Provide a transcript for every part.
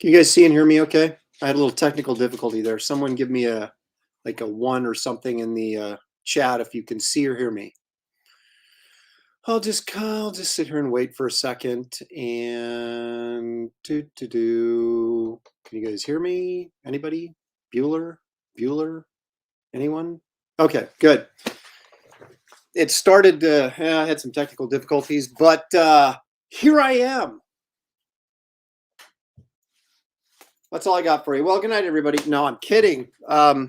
Can you guys see and hear me okay? I had a little technical difficulty there. Someone give me a 1 or something in the chat if you can see or hear me. I'll just sit here and wait for a second and Can you guys hear me? Anybody? Bueller? Anyone? Okay, good. It started I had some technical difficulties, but here I am. That's all I got for you. Well, good night, everybody. No, I'm kidding. I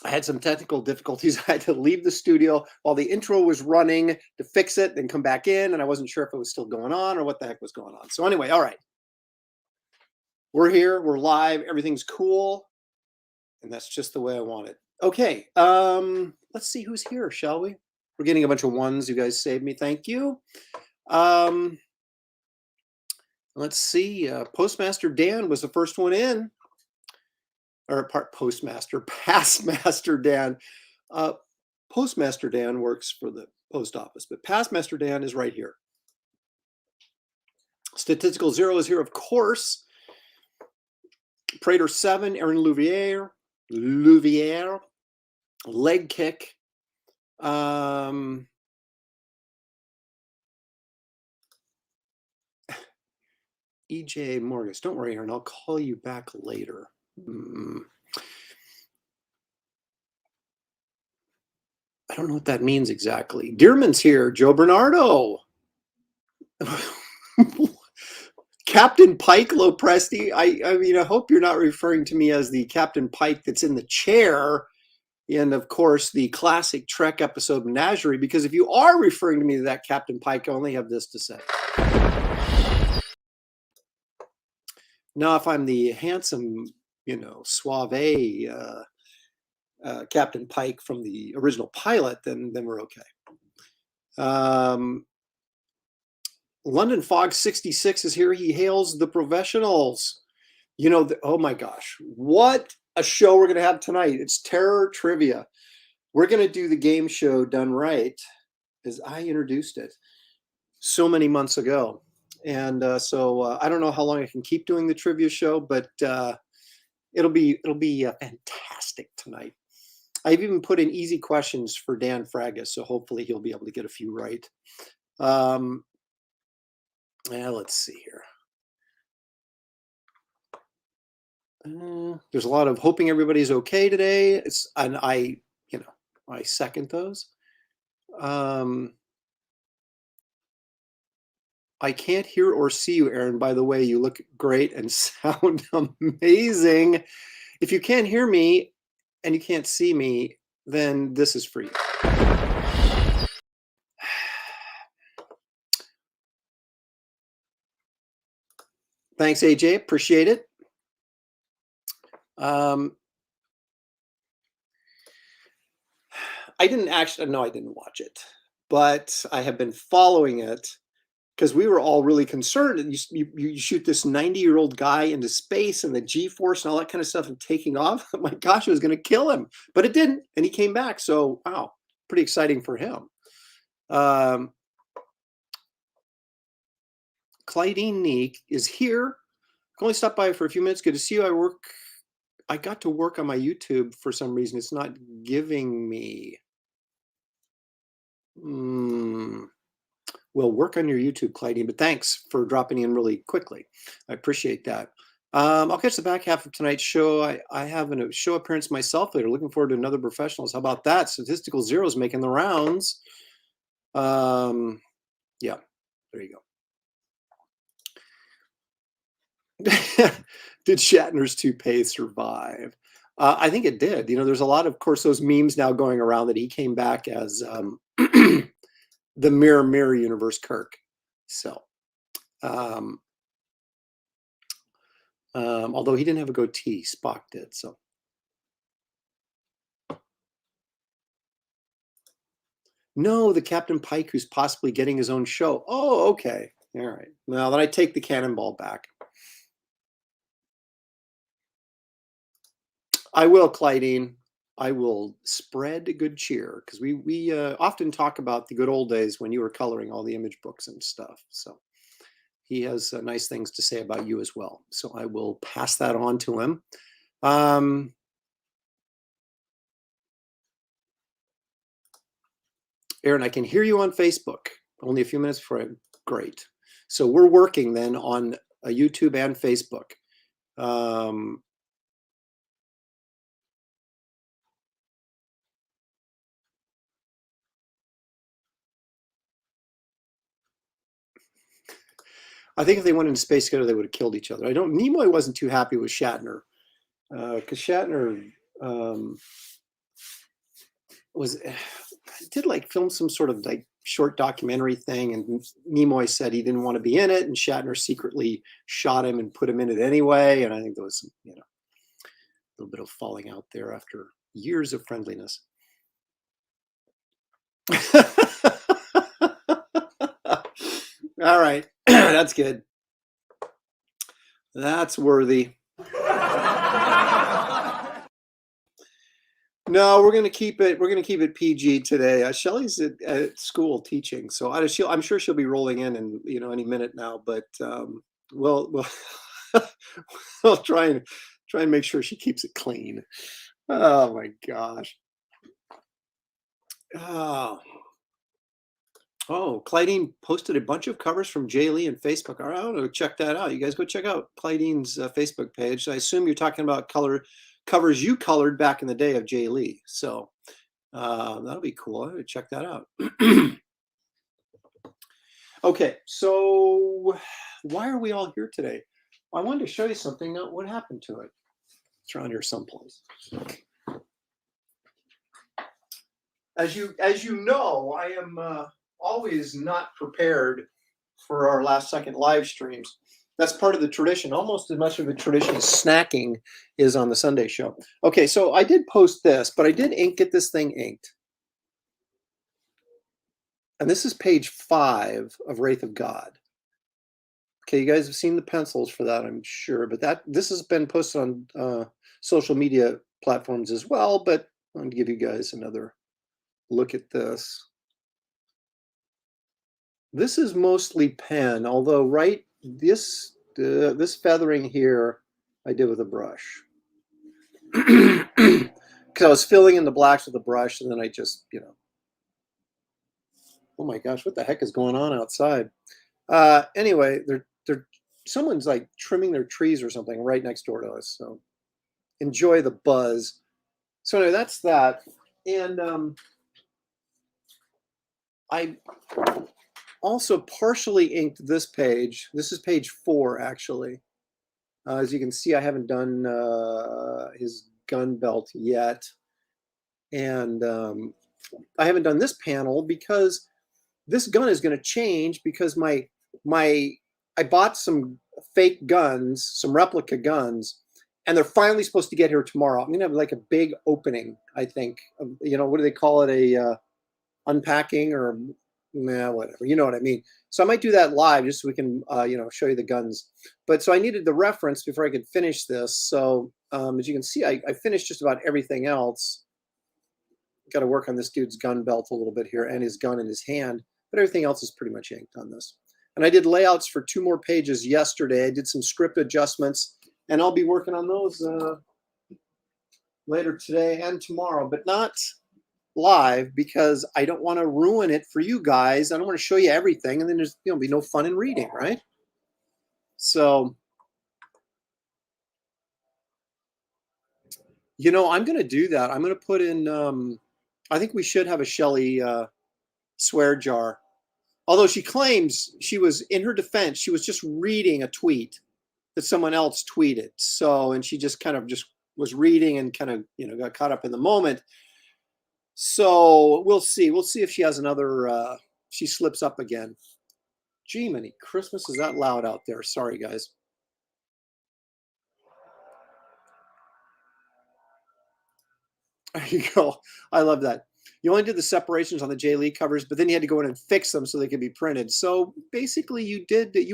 had some technical difficulties. I had to leave the studio while the intro was running to fix it, then come back in, and I wasn't sure if it was still going on or what the heck was going on. So anyway, all right. We're here. We're live. Everything's cool. And that's just the way I want it. Okay. Let's see who's here, shall we? We're getting a bunch of ones. You guys saved me. Thank you. Let's see. Postmaster Dan was the first one in. Or Passmaster Dan. Postmaster Dan works for the post office, but Passmaster Dan is right here. Statistical Zero is here, of course. Prater 7, Aaron Louvier, Leg Kick. EJ Morgus, don't worry, Aaron, I'll call you back later. I don't know what that means exactly. Dearman's here. Joe Bernardo. Captain Pike Lopresti. I mean, I hope you're not referring to me as the Captain Pike that's in the chair in, of course, the classic Trek episode Menagerie, because if you are referring to me to that Captain Pike, I only have this to say. Now, if I'm the handsome, suave Captain Pike from the original pilot, then we're okay. London Fog 66 is here. He hails the professionals. Oh my gosh, what a show we're going to have tonight. It's Terror Trivia. We're going to do the game show done right, as I introduced it so many months ago. And so I don't know how long I can keep doing the trivia show, but it'll be fantastic tonight. I've even put in easy questions for Dan Fragus, so hopefully he'll be able to get a few right. Let's see here. There's a lot of hoping everybody's okay today. And I second those. I can't hear or see you, Aaron. By the way, you look great and sound amazing. If you can't hear me and you can't see me, then this is for you. Thanks, AJ. Appreciate it. I didn't watch it, but I have been following it because we were all really concerned. And you shoot this 90-year-old guy into space and the G-force and all that kind of stuff and taking off. Oh my gosh, it was going to kill him, but it didn't, and he came back. So wow, pretty exciting for him. Clydine Neek is here. Only stopped by for a few minutes. Good to see you. I got to work on my YouTube for some reason. It's not giving me. Well, work on your YouTube, Clydine, but thanks for dropping in really quickly. I appreciate that. I'll catch the back half of tonight's show. I have a show appearance myself later. Looking forward to another professionals. How about that? Statistical Zero's making the rounds. Yeah, there you go. Did Shatner's toupee survive? I think it did. There's a lot of course, those memes now going around that he came back as the Mirror Universe Kirk. So, although he didn't have a goatee, Spock did. So, no, the Captain Pike who's possibly getting his own show. Oh, okay. All right. Well, then I take the cannonball back. I will, Clydine. I will spread good cheer because we often talk about the good old days when you were coloring all the image books and stuff. So he has nice things to say about you as well. So I will pass that on to him. Aaron, I can hear you on Facebook. Only a few minutes before great. So we're working then on YouTube and Facebook. I think if they went into space together, they would have killed each other. Nimoy wasn't too happy with Shatner because Shatner did like film some sort of like short documentary thing, and Nimoy said he didn't want to be in it, and Shatner secretly shot him and put him in it anyway. And I think there was some, a little bit of falling out there after years of friendliness. All right. That's good. That's worthy. No, we're gonna keep it PG today. Shelley's at school teaching, so I'm sure she'll be rolling in any minute now. But we'll we'll try and make sure she keeps it clean. Oh my gosh. Oh, Clydine posted a bunch of covers from Jay Lee on Facebook. All right, I want to check that out. You guys go check out Clydine's Facebook page. I assume you're talking about covers you colored back in the day of Jay Lee. So that'll be cool. I would check that out. Okay, so why are we all here today? I wanted to show you something. Now, what happened to it? It's around here someplace. As you know, I am always not prepared for our last second live streams. That's part of the tradition. Almost as much of the tradition as snacking is on the Sunday show. Okay, so I did post this, but I did get this thing inked. And this is page 5 of Wraith of God. Okay, you guys have seen the pencils for that, I'm sure. But this has been posted on social media platforms as well. But I'm going to give you guys another look at this. This is mostly pen, although this feathering here I did with a brush. Because I was filling in the blacks with a brush, and then I just, oh my gosh, what the heck is going on outside? Anyway, someone's like trimming their trees or something right next door to us. So enjoy the buzz. So anyway, that's that. And I also partially inked this page. This is page 4, actually. As you can see, I haven't done his gun belt yet. And I haven't done this panel because this gun is going to change because I bought some fake guns, some replica guns, and they're finally supposed to get here tomorrow. I'm going to have like a big opening, I think. What do they call it? A unpacking or whatever. You know what I mean? So I might do that live just so we can, show you the guns. But so I needed the reference before I could finish this. So as you can see, I finished just about everything else. Got to work on this dude's gun belt a little bit here and his gun in his hand. But everything else is pretty much inked on this. And I did layouts for 2 more pages yesterday. I did some script adjustments, and I'll be working on those later today and tomorrow, but not live because I don't want to ruin it for you guys. I don't want to show you everything, and then there's be no fun in reading, right? So, I'm going to do that. I'm going to put in. I think we should have a Shelley swear jar. Although she claims she was, in her defense, she was just reading a tweet that someone else tweeted. So, and she just kind of just was reading and kind of, got caught up in the moment. So we'll see. We'll see if she has another, she slips up again. Gee, many Christmas is that loud out there. Sorry, guys. There you go. I love that. You only did the separations on the Jay Lee covers, but then you had to go in and fix them so they could be printed. So basically you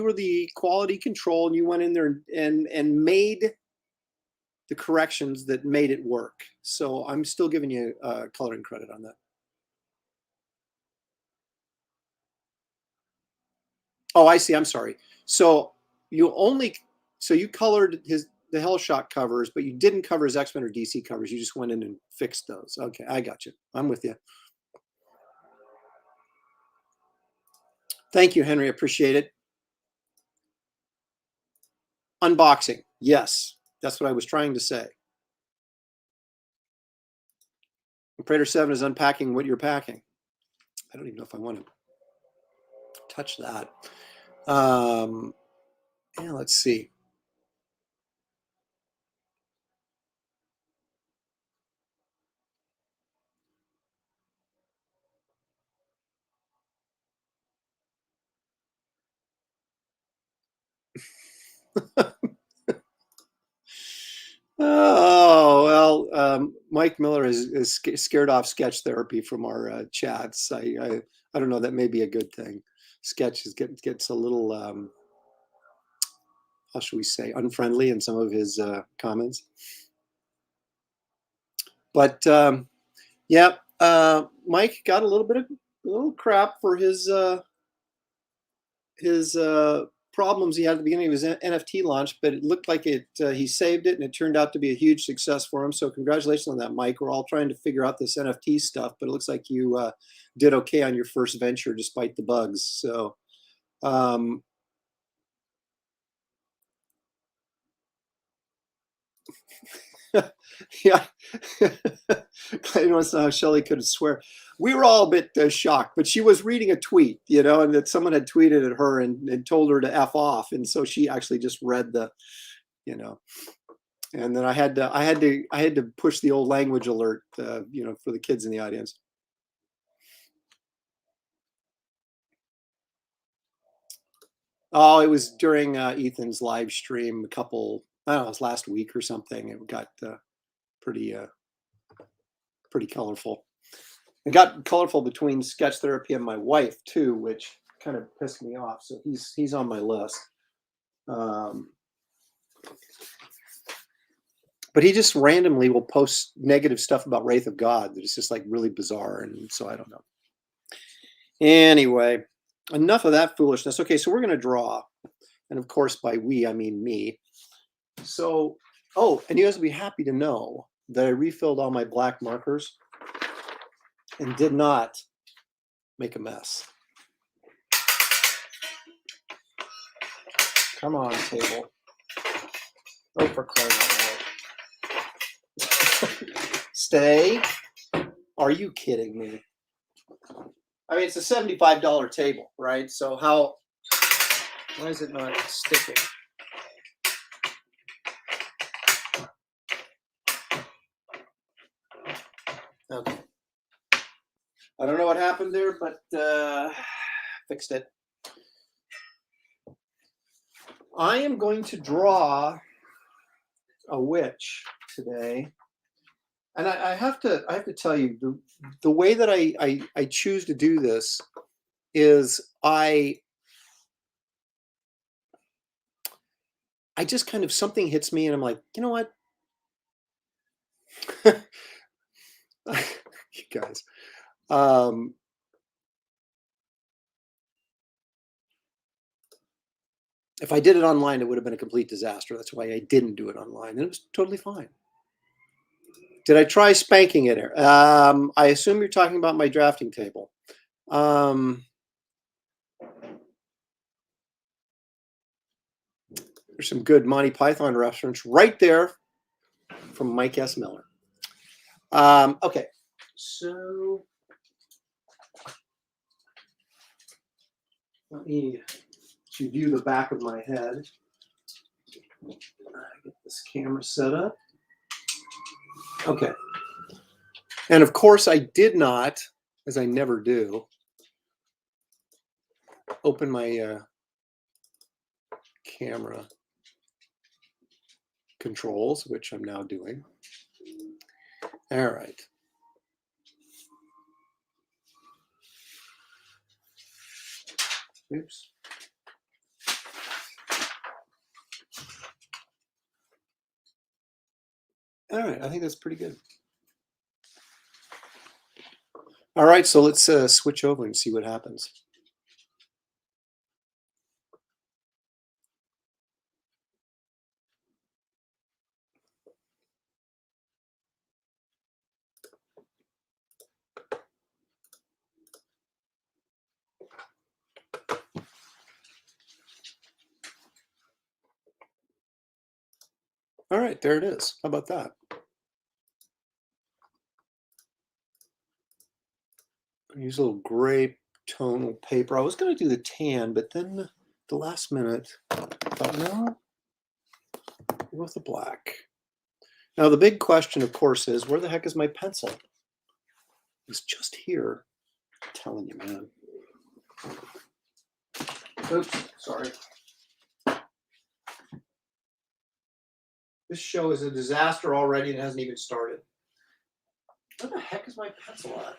were the quality control, and you went in there and made the corrections that made it work. So I'm still giving you coloring credit on that. Oh, I see. I'm sorry. So you colored the Hellshock covers, but you didn't cover his X-Men or DC covers. You just went in and fixed those. Okay, I got you. I'm with you. Thank you, Henry. Appreciate it. Unboxing. Yes, that's what I was trying to say. Prater 7 is unpacking what you're packing. I don't even know if I want to touch that. Yeah, let's see. Oh, well, Mike Miller is scared off sketch therapy from our chats. I don't know, that may be a good thing. Sketch gets a little, how should we say, unfriendly in some of his comments. But yeah, Mike got a little crap for his problems he had at the beginning of his NFT launch, but it looked like he saved it, and it turned out to be a huge success for him. So congratulations on that, Mike. We're all trying to figure out this NFT stuff, but it looks like you did okay on your first venture despite the bugs. So yeah, I don't know how Shelley could swear. We were all a bit shocked, but she was reading a tweet, and that someone had tweeted at her and told her to F off, and so she actually just read the, and then I had to push the old language alert, for the kids in the audience. Oh, it was during Ethan's live stream I don't know, it was last week or something. It got pretty colorful. It got colorful between sketch therapy and my wife too, which kind of pissed me off. So he's on my list. But he just randomly will post negative stuff about Wraith of God that is just like really bizarre, and so I don't know. Anyway, enough of that foolishness. Okay, so we're going to draw, and of course by we I mean me. So, and you guys will be happy to know that I refilled all my black markers and did not make a mess. Come on, table. Oh, for crying out loud. Stay. Are you kidding me? I mean, it's a $75 table, right? So why is it not sticking? Okay. I don't know what happened there, but fixed it. I am going to draw a witch today, and I have to tell you the way that I choose to do this is I just kind of, something hits me and I'm like, you know what, you guys, if I did it online, it would have been a complete disaster. That's why I didn't do it online, and it was totally fine. Did I try spanking it? I assume you're talking about my drafting table. There's some good Monty Python reference right there from Mike S. Miller. Okay, so let me view the back of my head. Get this camera set up. Okay. And of course, I did not, as I never do, open my camera controls, which I'm now doing. All right. Oops. All right, I think that's pretty good. All right, so let's switch over and see what happens. All right, there it is. How about that? Use a little gray tonal paper. I was going to do the tan, but then the last minute, I thought, no, go with the black. Now, the big question, of course, is where the heck is my pencil? It's just here. I'm telling you, man. Oops, sorry. This show is a disaster already and it hasn't even started. Where the heck is my pencil at?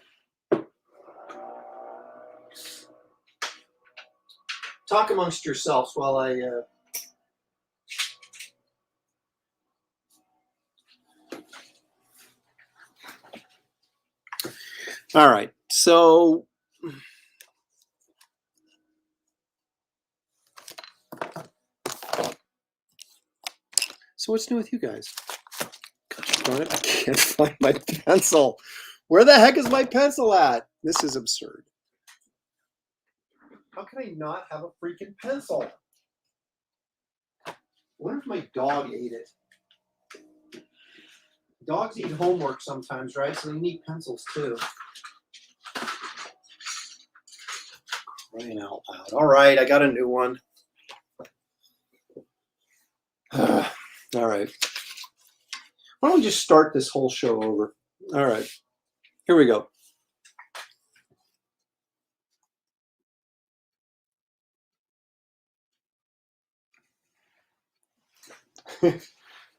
Talk amongst yourselves while I... All right, so... So what's new with you guys? Gosh darn it, I can't find my pencil. Where the heck is my pencil at? This is absurd. How can I not have a freaking pencil? What if my dog ate it? Dogs eat homework sometimes, right? So they need pencils too. Crying out loud. All right, I got a new one. All right. Why don't we just start this whole show over? All right, here we go.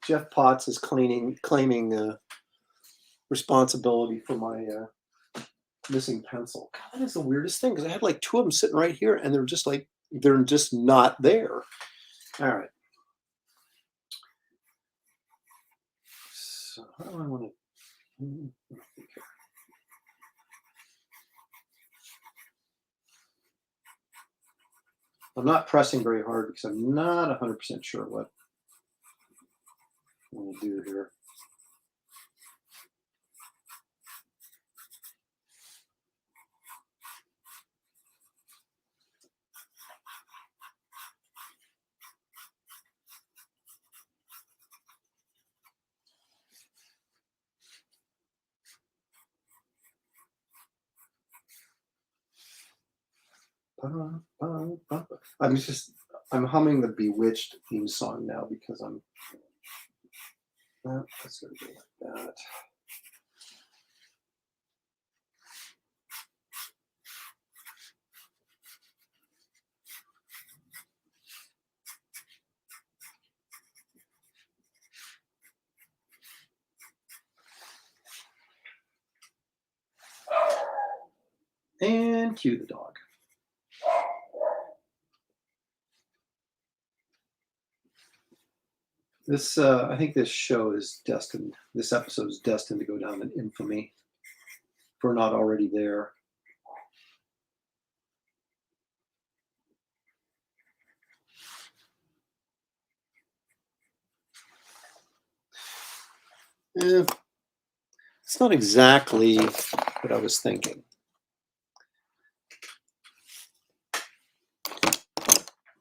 Jeff Potts is claiming responsibility for my missing pencil. God, that is the weirdest thing because I had like two of them sitting right here, and they're just not there. All right. So how do I want to? I'm not pressing very hard because I'm not 100% sure what I'm going to do here. I'm humming the Bewitched theme song now because that's going to go like that. And cue the dog. This, I think this show is destined, this episode is destined to go down in infamy if we're not already there. It's not exactly what I was thinking.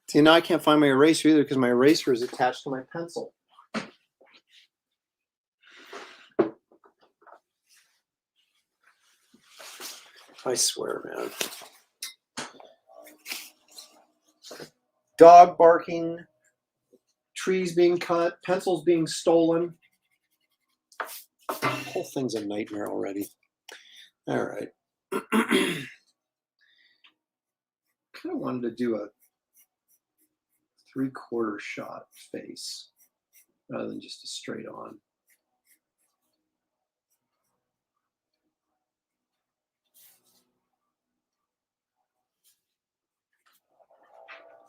See, now I can't find my eraser either because my eraser is attached to my pencil. I swear, man. Dog barking, trees being cut, pencils being stolen. The whole thing's a nightmare already. All right. Kind of wanted to do a 3/4 shot face rather than just a straight on.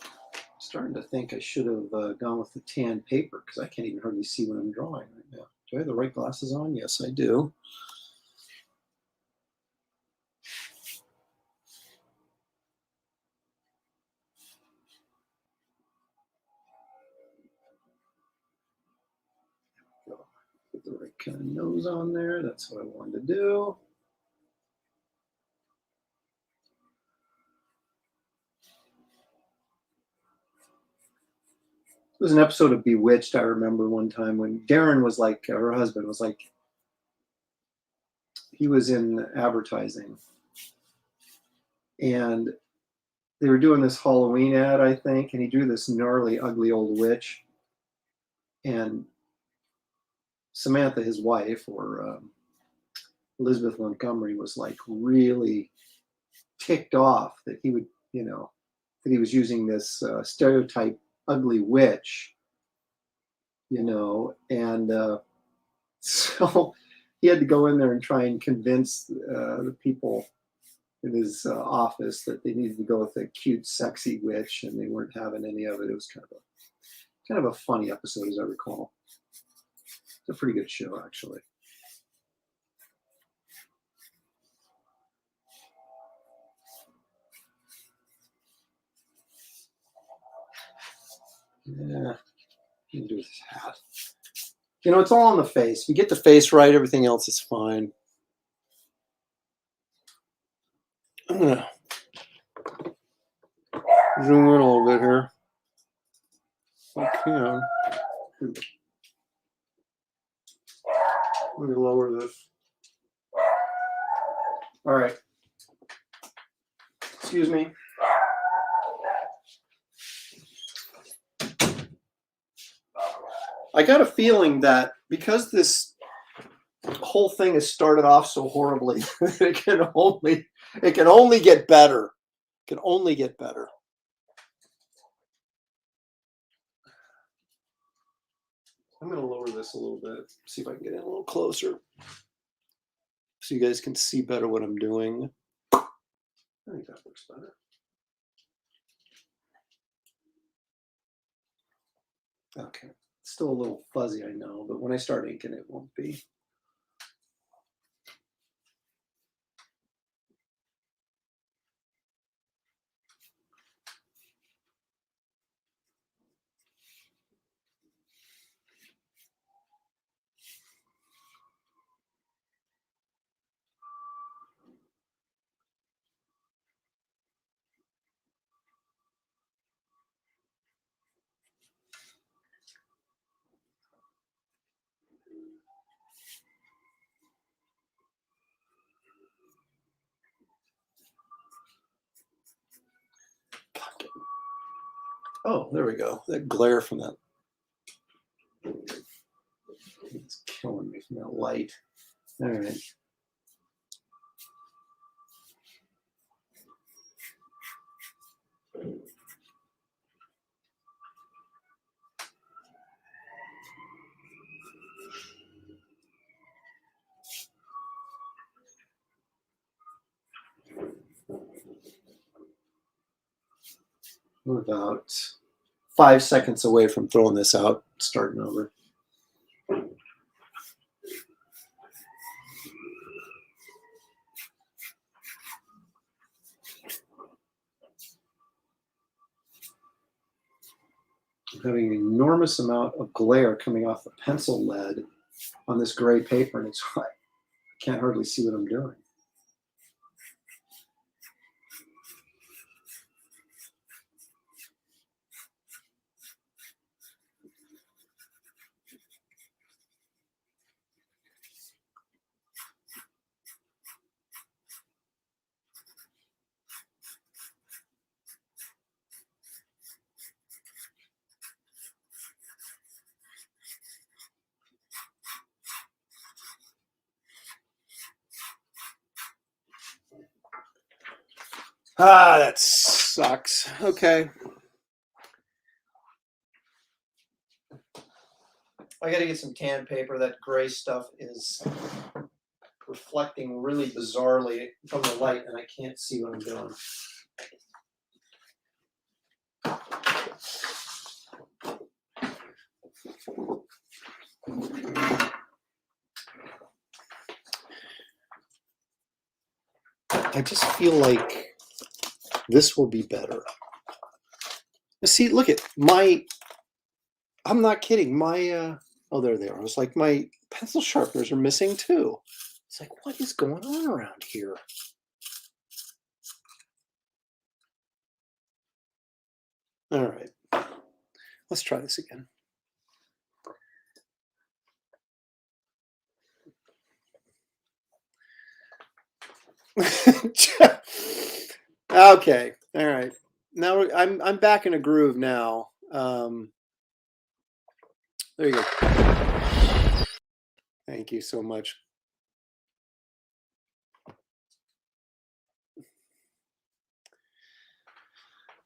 I'm starting to think I should have gone with the tan paper because I can't even hardly see what I'm drawing right now. Do I have the right glasses on? Yes, I do. Get the right kind of nose on there. That's what I wanted to do. was an episode of Bewitched, I remember one time when Darren was like, her husband was like, he was in advertising. And they were doing this Halloween ad, I think, and he drew this gnarly, ugly old witch. And Samantha, his wife, or Elizabeth Montgomery, was like really ticked off that he would, that he was using this stereotype ugly witch, and so he had to go in there and try and convince the people in his office that they needed to go with a cute, sexy witch, and they weren't having any of it. It was kind of a funny episode, as I recall. It's a pretty good show, actually. Yeah, you can do with his hat. It's all on the face. If you get the face right, everything else is fine. I'm gonna zoom in a little bit here. I can. Let me lower this. All right. Excuse me. I got a feeling that because this whole thing has started off so horribly, it can only get better. It can only get better. I'm going to lower this a little bit, see if I can get in a little closer so you guys can see better what I'm doing. I think that looks better. Okay. Still a little fuzzy, I know, but when I start inking, it won't be. Oh, there we go. That glare from that. It's killing me from that light. All right. We're about 5 seconds away from throwing this out, starting over. I'm having an enormous amount of glare coming off the pencil lead on this gray paper, and it's like I can't hardly see what I'm doing. Ah, that sucks. Okay. I got to get some tan paper. That gray stuff is reflecting really bizarrely from the light, and I can't see what I'm doing. I just feel like this will be better. See, look at I'm not kidding. Oh, there they are. I was like, my pencil sharpeners are missing too. It's like, what is going on around here? All right. Let's try this again. Okay. All right. Now I'm back in a groove now. There you go. Thank you so much.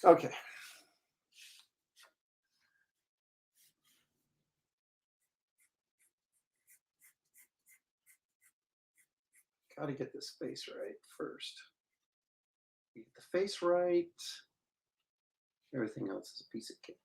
Okay. Got to get this face right first. Get the face right. Everything else is a piece of cake.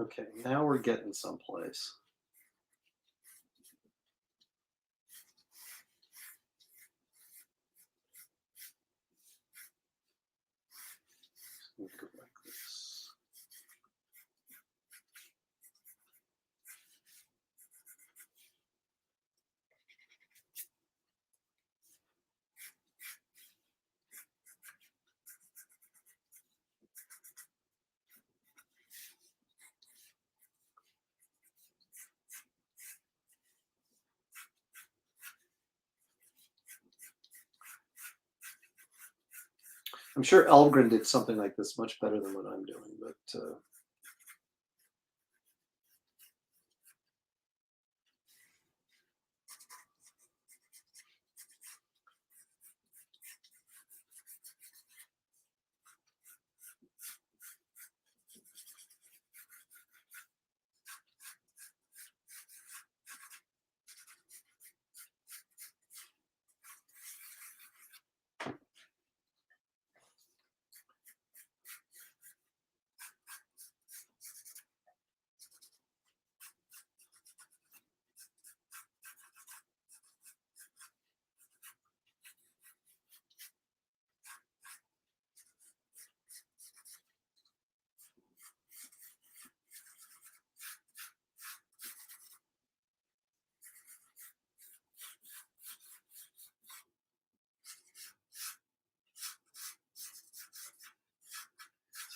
Okay, now we're getting someplace. Go like this. I'm sure Elgren did something like this much better than what I'm doing, but so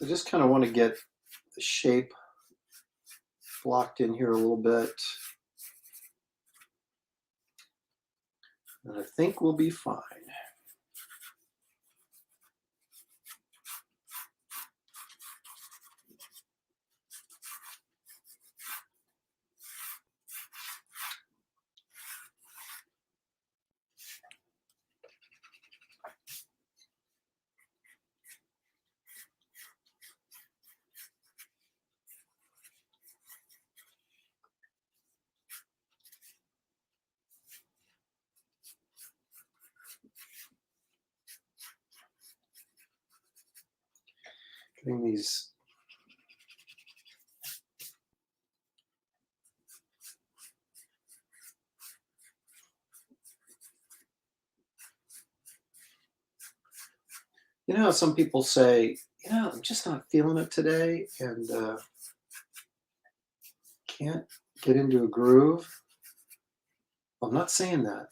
just kind of want to get the shape blocked in here a little bit. And I think we'll be fine. Getting these you know how some people say, I'm just not feeling it today and can't get into a groove. Well, I'm not saying that,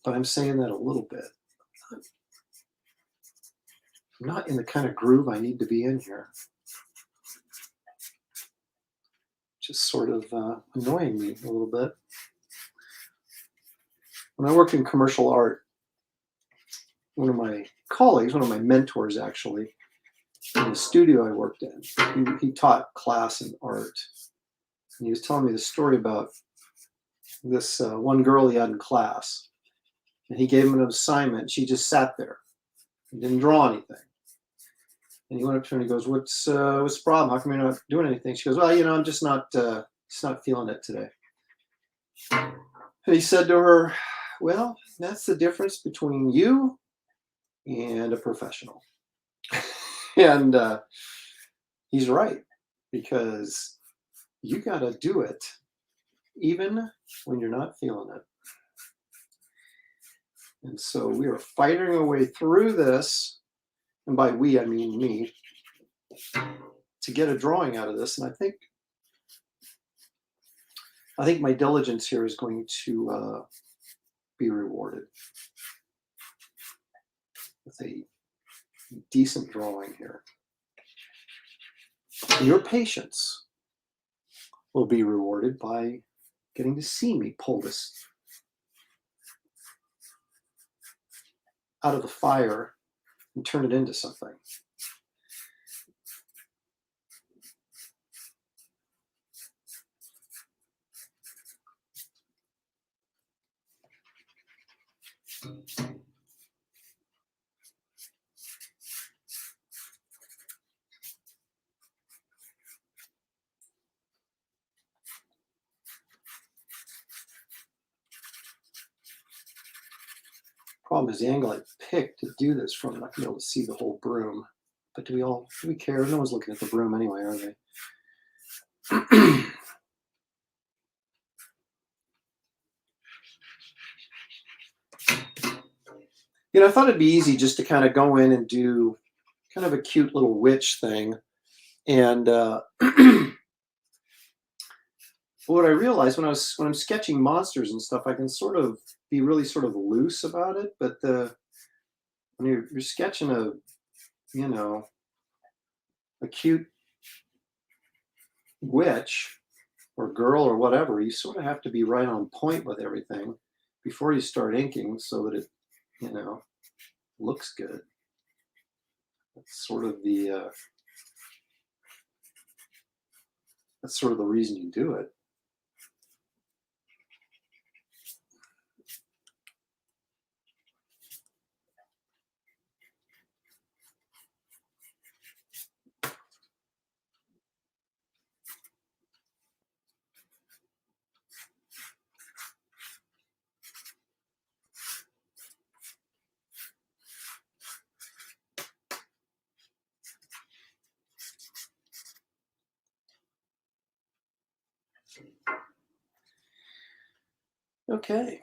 but I'm saying that a little bit. I'm not in the kind of groove I need to be in here. Just sort of annoying me a little bit. When I worked in commercial art, one of my colleagues, one of my mentors actually, in the studio I worked in, he taught class in art. And he was telling me the story about this one girl he had in class. And he gave him an assignment. She just sat there and didn't draw anything. And he went up to her and he goes, what's the problem? How come you're not doing anything? She goes, well, I'm just not feeling it today. And he said to her, well, that's the difference between you and a professional. And he's right, because you got to do it even when you're not feeling it. And so we are fighting our way through this, and by we, I mean me, to get a drawing out of this. And I think my diligence here is going to be rewarded with a decent drawing here. And your patience will be rewarded by getting to see me pull this out of the fire and turn it into something. Problem is, the angle I picked to do this from, I'm not gonna be able to see the whole broom. But do we care? No one's looking at the broom anyway, are they? I thought it'd be easy just to kind of go in and do kind of a cute little witch thing. And what I realized when I'm sketching monsters and stuff, I can sort of be really sort of loose about it. But when you're sketching a cute witch or girl or whatever, you sort of have to be right on point with everything before you start inking, so that it looks good. That's sort of the reason you do it. Okay,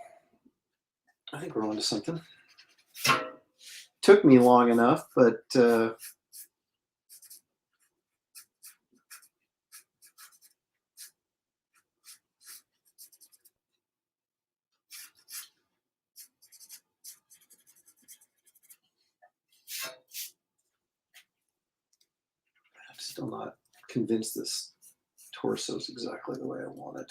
I think we're on to something. Took me long enough, but I'm still not convinced this torso is exactly the way I want it.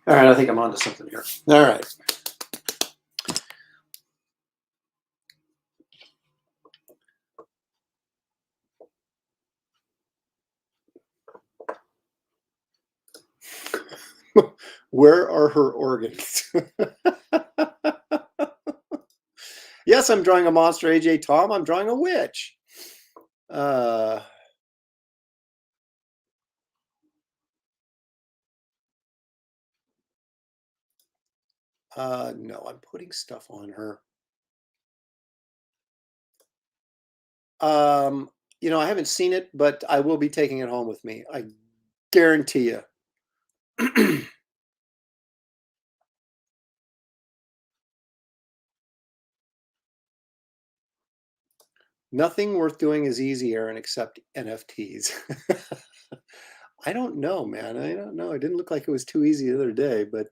All right, I think I'm on to something here. All right. Where are her organs? Yes, I'm drawing a monster, AJ Tom. I'm drawing a witch. No, I'm putting stuff on her. I haven't seen it, but I will be taking it home with me. I guarantee you. Nothing worth doing is easy, Aaron, except NFTs. I don't know, man. I don't know. It didn't look like it was too easy the other day, but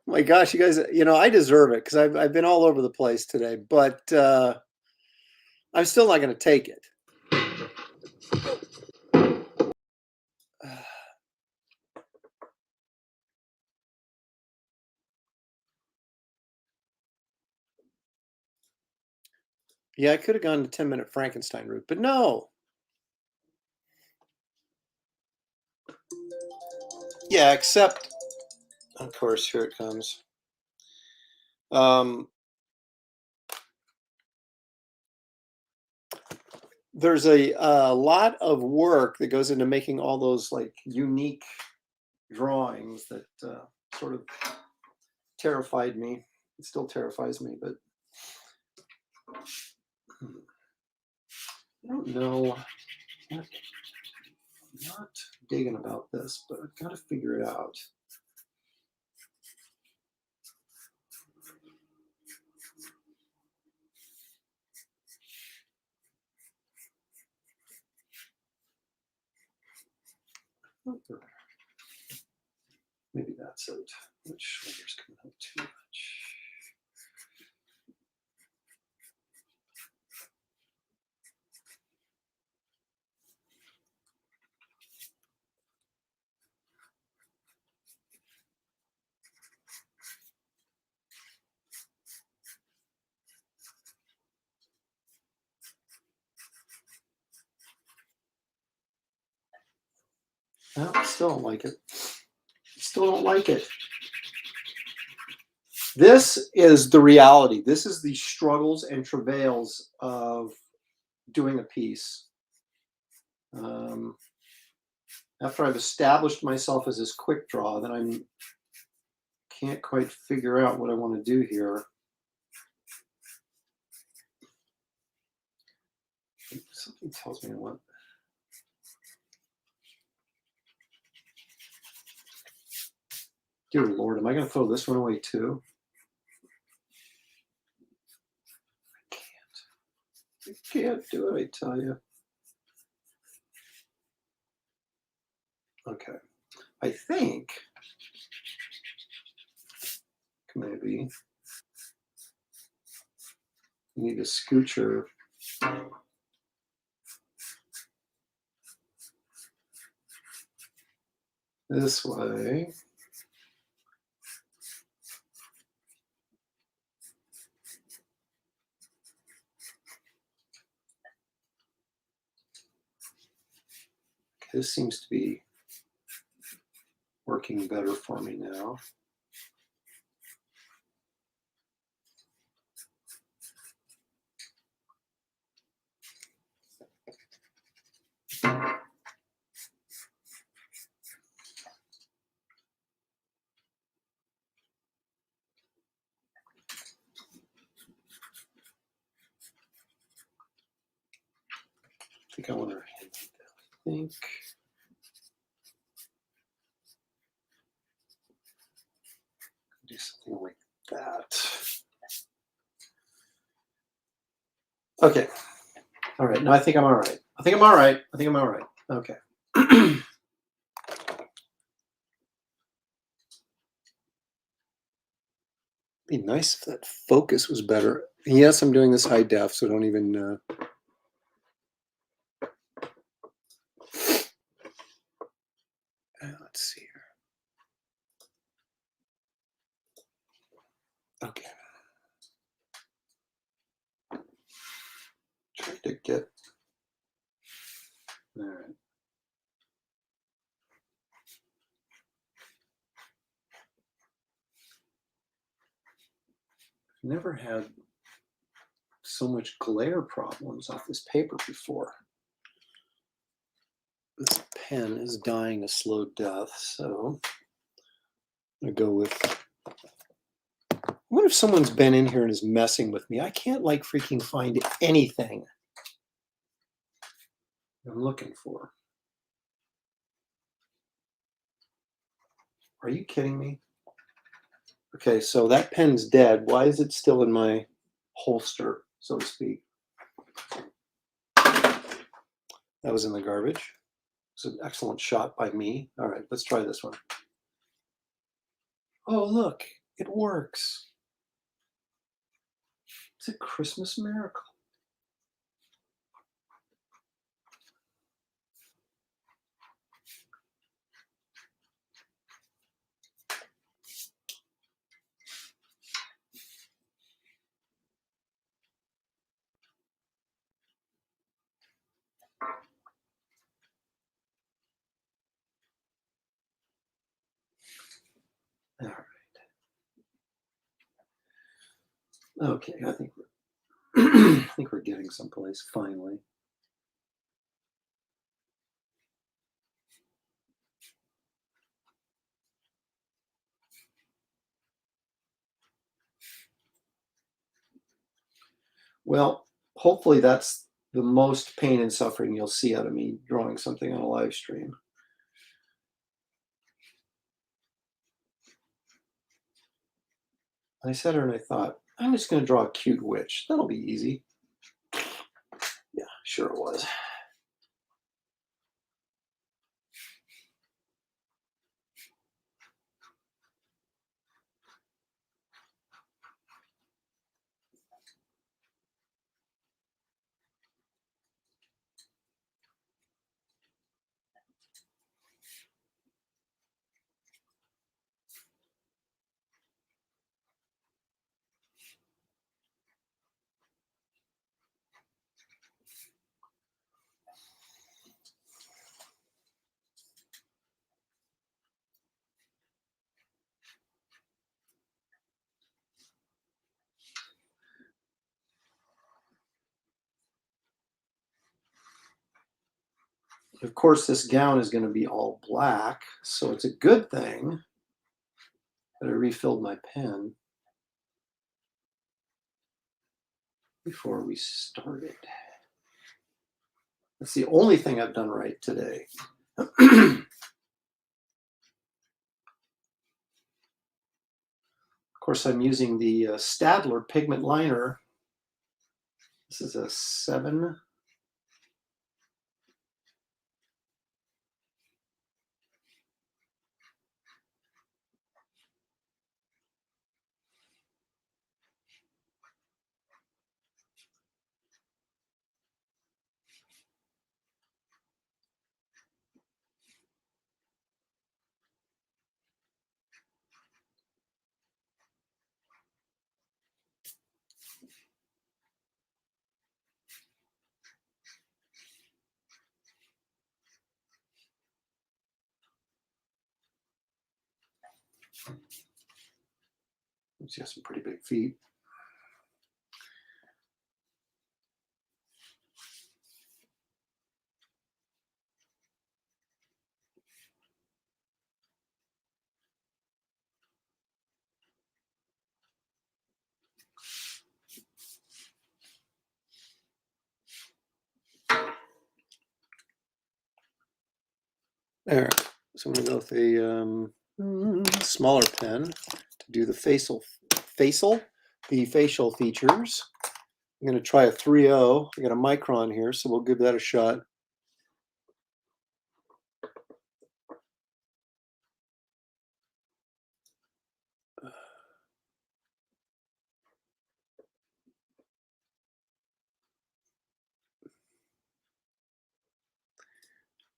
My gosh, you guys, I deserve it because I've been all over the place today, but I'm still not going to take it. Yeah, I could have gone the 10-minute Frankenstein route, but no. Yeah, except, of course, here it comes. There's a lot of work that goes into making all those like unique drawings that sort of terrified me. It still terrifies me, but I don't know. I'm not digging about this, but I've got to figure it out. Maybe that's it. Which layer's coming out too much? No, I still don't like it. Still don't like it. This is the reality. This is the struggles and travails of doing a piece. After I've established myself as this quick draw, then I can't quite figure out what I want to do here. Something tells me I want. Dear Lord, am I going to throw this one away too? I can't do it, I tell you. Okay. I think maybe you need a scoocher. This way. This seems to be working better for me now. I think I want to think. Do something like that. Okay. All right. No, I think I'm all right. I think I'm all right. I think I'm all right. Okay. Be nice if that focus was better. Yes, I'm doing this high def, so don't even. Let's see here. Okay. Trying to get. All right. I've never had so much glare problems off this paper before. This pen is dying a slow death, so I'm going to go with. What if someone's been in here and is messing with me? I can't like freaking find anything I'm looking for. Are you kidding me? Okay, so that pen's dead. Why is it still in my holster, so to speak? That was in the garbage. It was an excellent shot by me. All right, let's try this one. Oh, look, It works. It's a Christmas miracle. All right. Okay, I think I think we're getting someplace finally. Well, hopefully that's the most pain and suffering you'll see out of me drawing something on a live stream. I sat here and I thought, I'm just going to draw a cute witch. That'll be easy. Yeah, sure it was. Of course, this gown is going to be all black, so it's a good thing that I refilled my pen before we started. That's the only thing I've done right today. Of course, I'm using the Stadler pigment liner. This is a 7. He's got some pretty big feet. All right, so I'm going to go with a smaller pen to do the facial features. I'm going to try a 3.0. I got a micron here, so we'll give that a shot.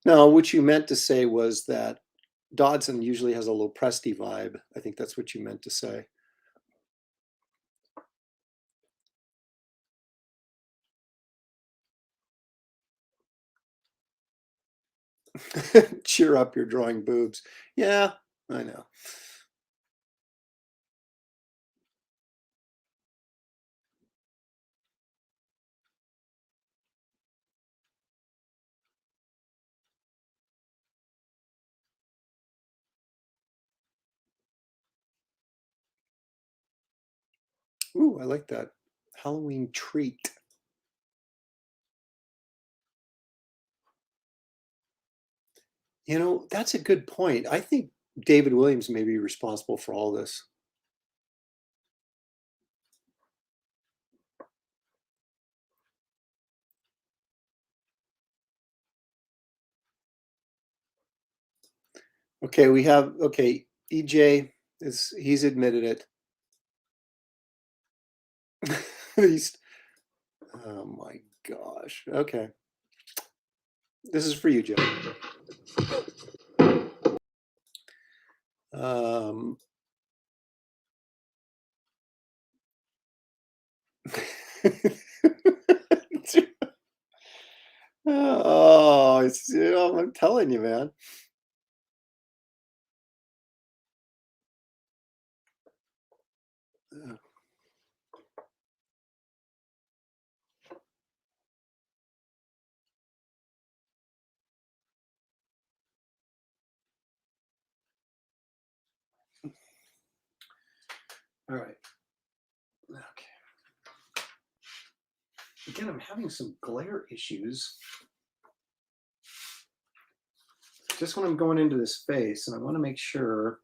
Now, what you meant to say was that Dodson usually has a Lopresti vibe. I think that's what you meant to say. Cheer up, you're drawing boobs. Yeah, I know. Ooh, I like that. Halloween treat. You know, that's a good point. I think David Williams may be responsible for all this. Okay, we have, okay, EJ he's admitted it. These, oh my gosh. Okay. This is for you, Joe. Oh, it's, you know, I'm telling you, man. All right. Okay. Again, I'm having some glare issues. Just when I'm going into this face, and I want to make sure,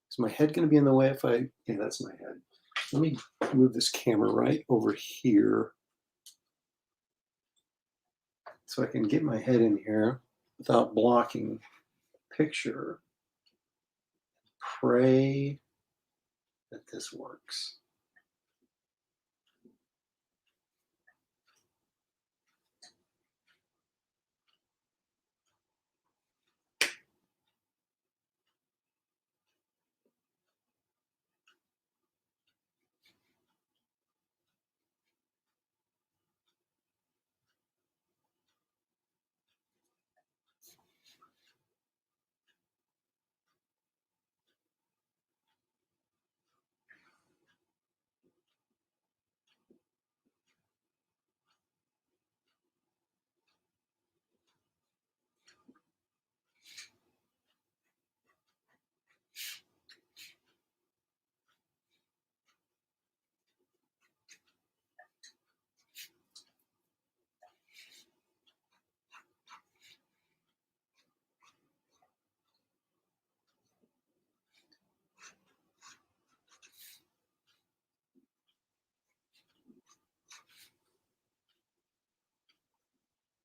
is my head going to be in the way if I, yeah, that's my head. Let me move this camera right over here so I can get my head in here without blocking the picture. Pray that this works.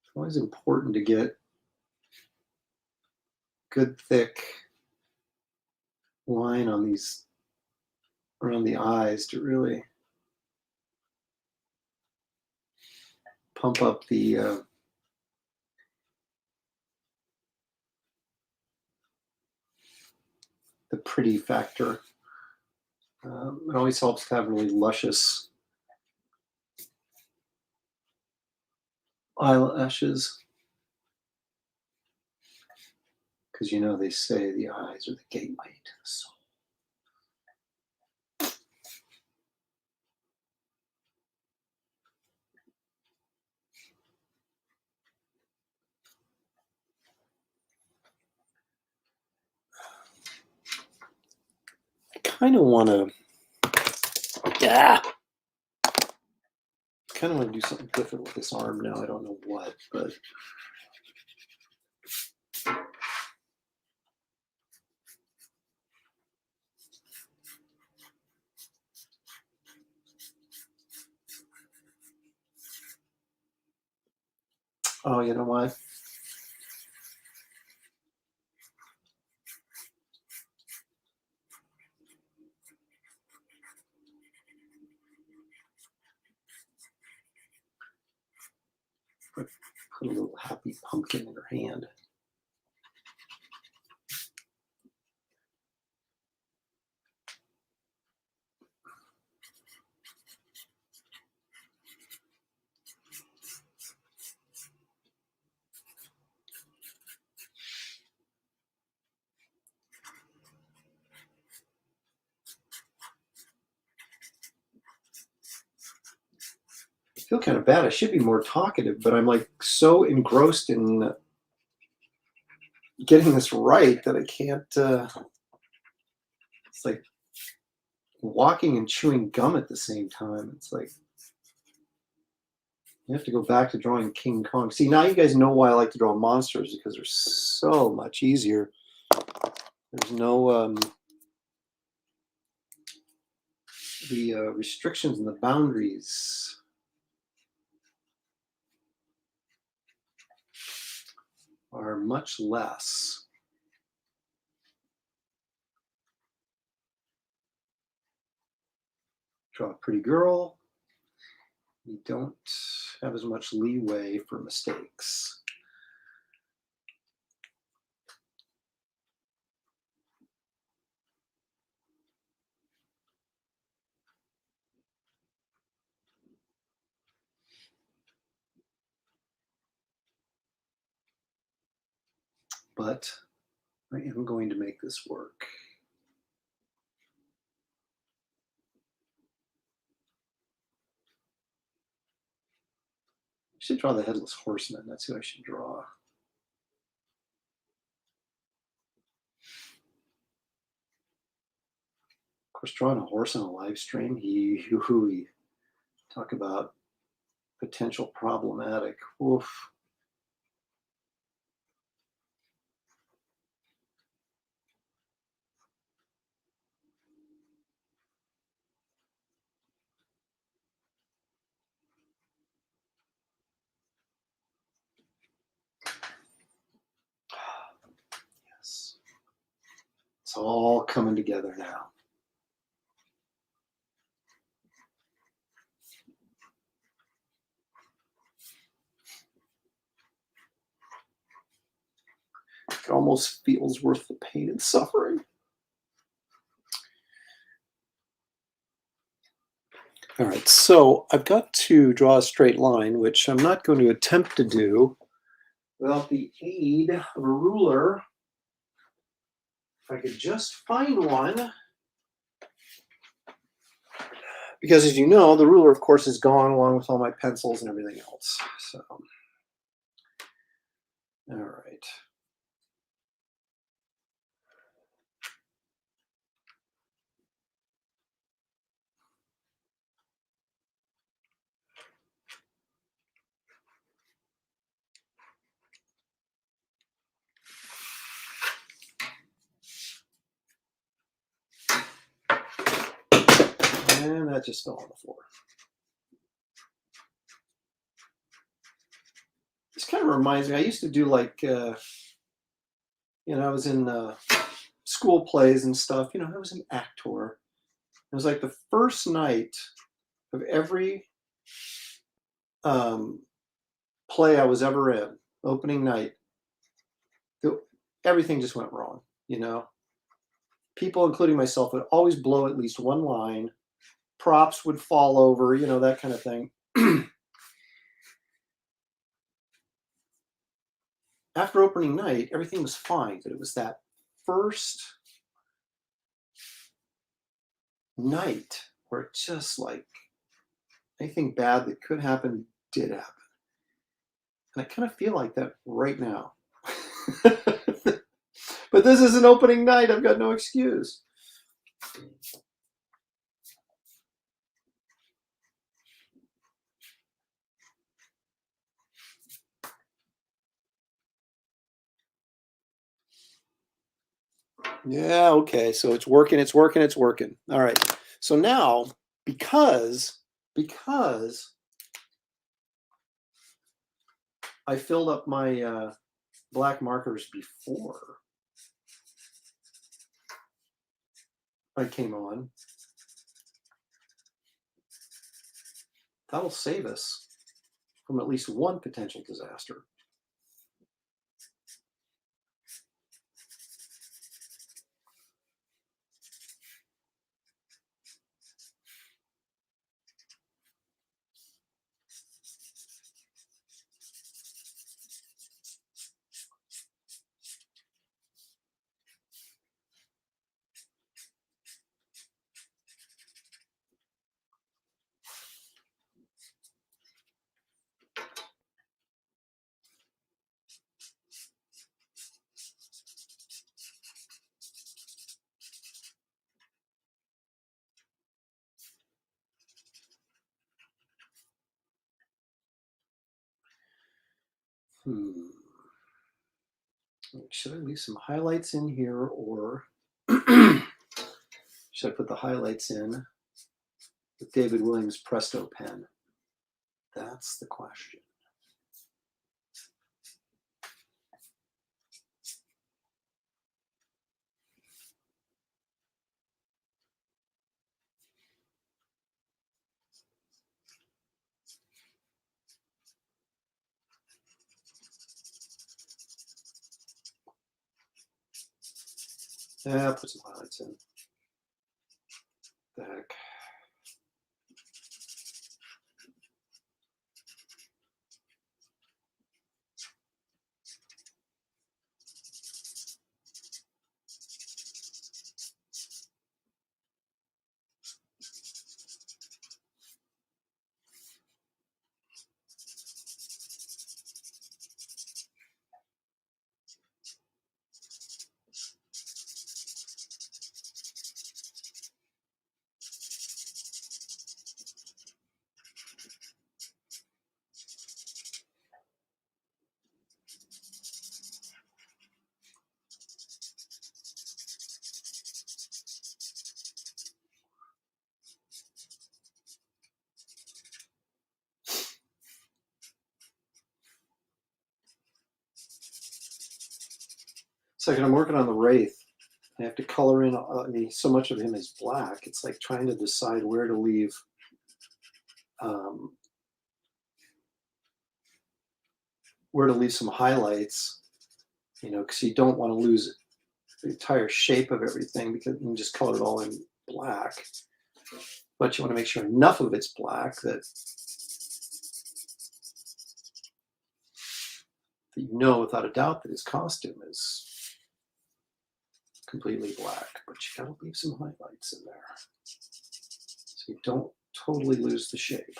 It's always important to get good thick line on these, around the eyes, to really pump up the pretty factor. It always helps to have really luscious eyelashes, because you know they say the eyes are the gateway to the soul. I kind of want to, yeah, kind of want to do something different with this arm now. I don't know what, but oh, you know what? Put a little happy pumpkin in her hand. I feel kind of bad. I should be more talkative, but I'm like so engrossed in getting this right that I can't. It's like walking and chewing gum at the same time. It's like you have to go back to drawing King Kong. See, now you guys know why I like to draw monsters, because they're so much easier. There's no the restrictions and the boundaries are much less. Draw a pretty girl. You don't have as much leeway for mistakes. But I am going to make this work. I should draw the Headless Horseman. That's who I should draw. Of course, drawing a horse on a live stream, talk about potential problematic. Oof. Yes. It's all coming together now. It almost feels worth the pain and suffering. All right, so I've got to draw a straight line, which I'm not going to attempt to do without the aid of a ruler. If I could just find one. Because as you know, the ruler, of course, is gone along with all my pencils and everything else. So, all right. And that just fell on the floor. This kind of reminds me, I used to do like, I was in school plays and stuff. I was an actor. It was like the first night of every play I was ever in, opening night, everything just went wrong, People, including myself, would always blow at least one line. Props would fall over, that kind of thing. After opening night, everything was fine, but it was that first night where it just like anything bad that could happen did happen. And I kind of feel like that right now. But this is an opening night. I've got no excuse. Yeah, okay. So it's working, it's working, it's working. All right. So now, because I filled up my black markers before I came on, that'll save us from at least one potential disaster. Should I leave some highlights in here, or should I put the highlights in with David Williams' Presto pen? That's the question. Yeah, put some highlights in. The heck. Second, I'm working on the Wraith. I have to color in. I mean, so much of him is black. It's like trying to decide where to leave some highlights. You know, because you don't want to lose the entire shape of everything because you can just color it all in black. But you want to make sure enough of it's black that you know without a doubt that his costume is completely black. But you gotta leave some highlights in there so you don't totally lose the shape.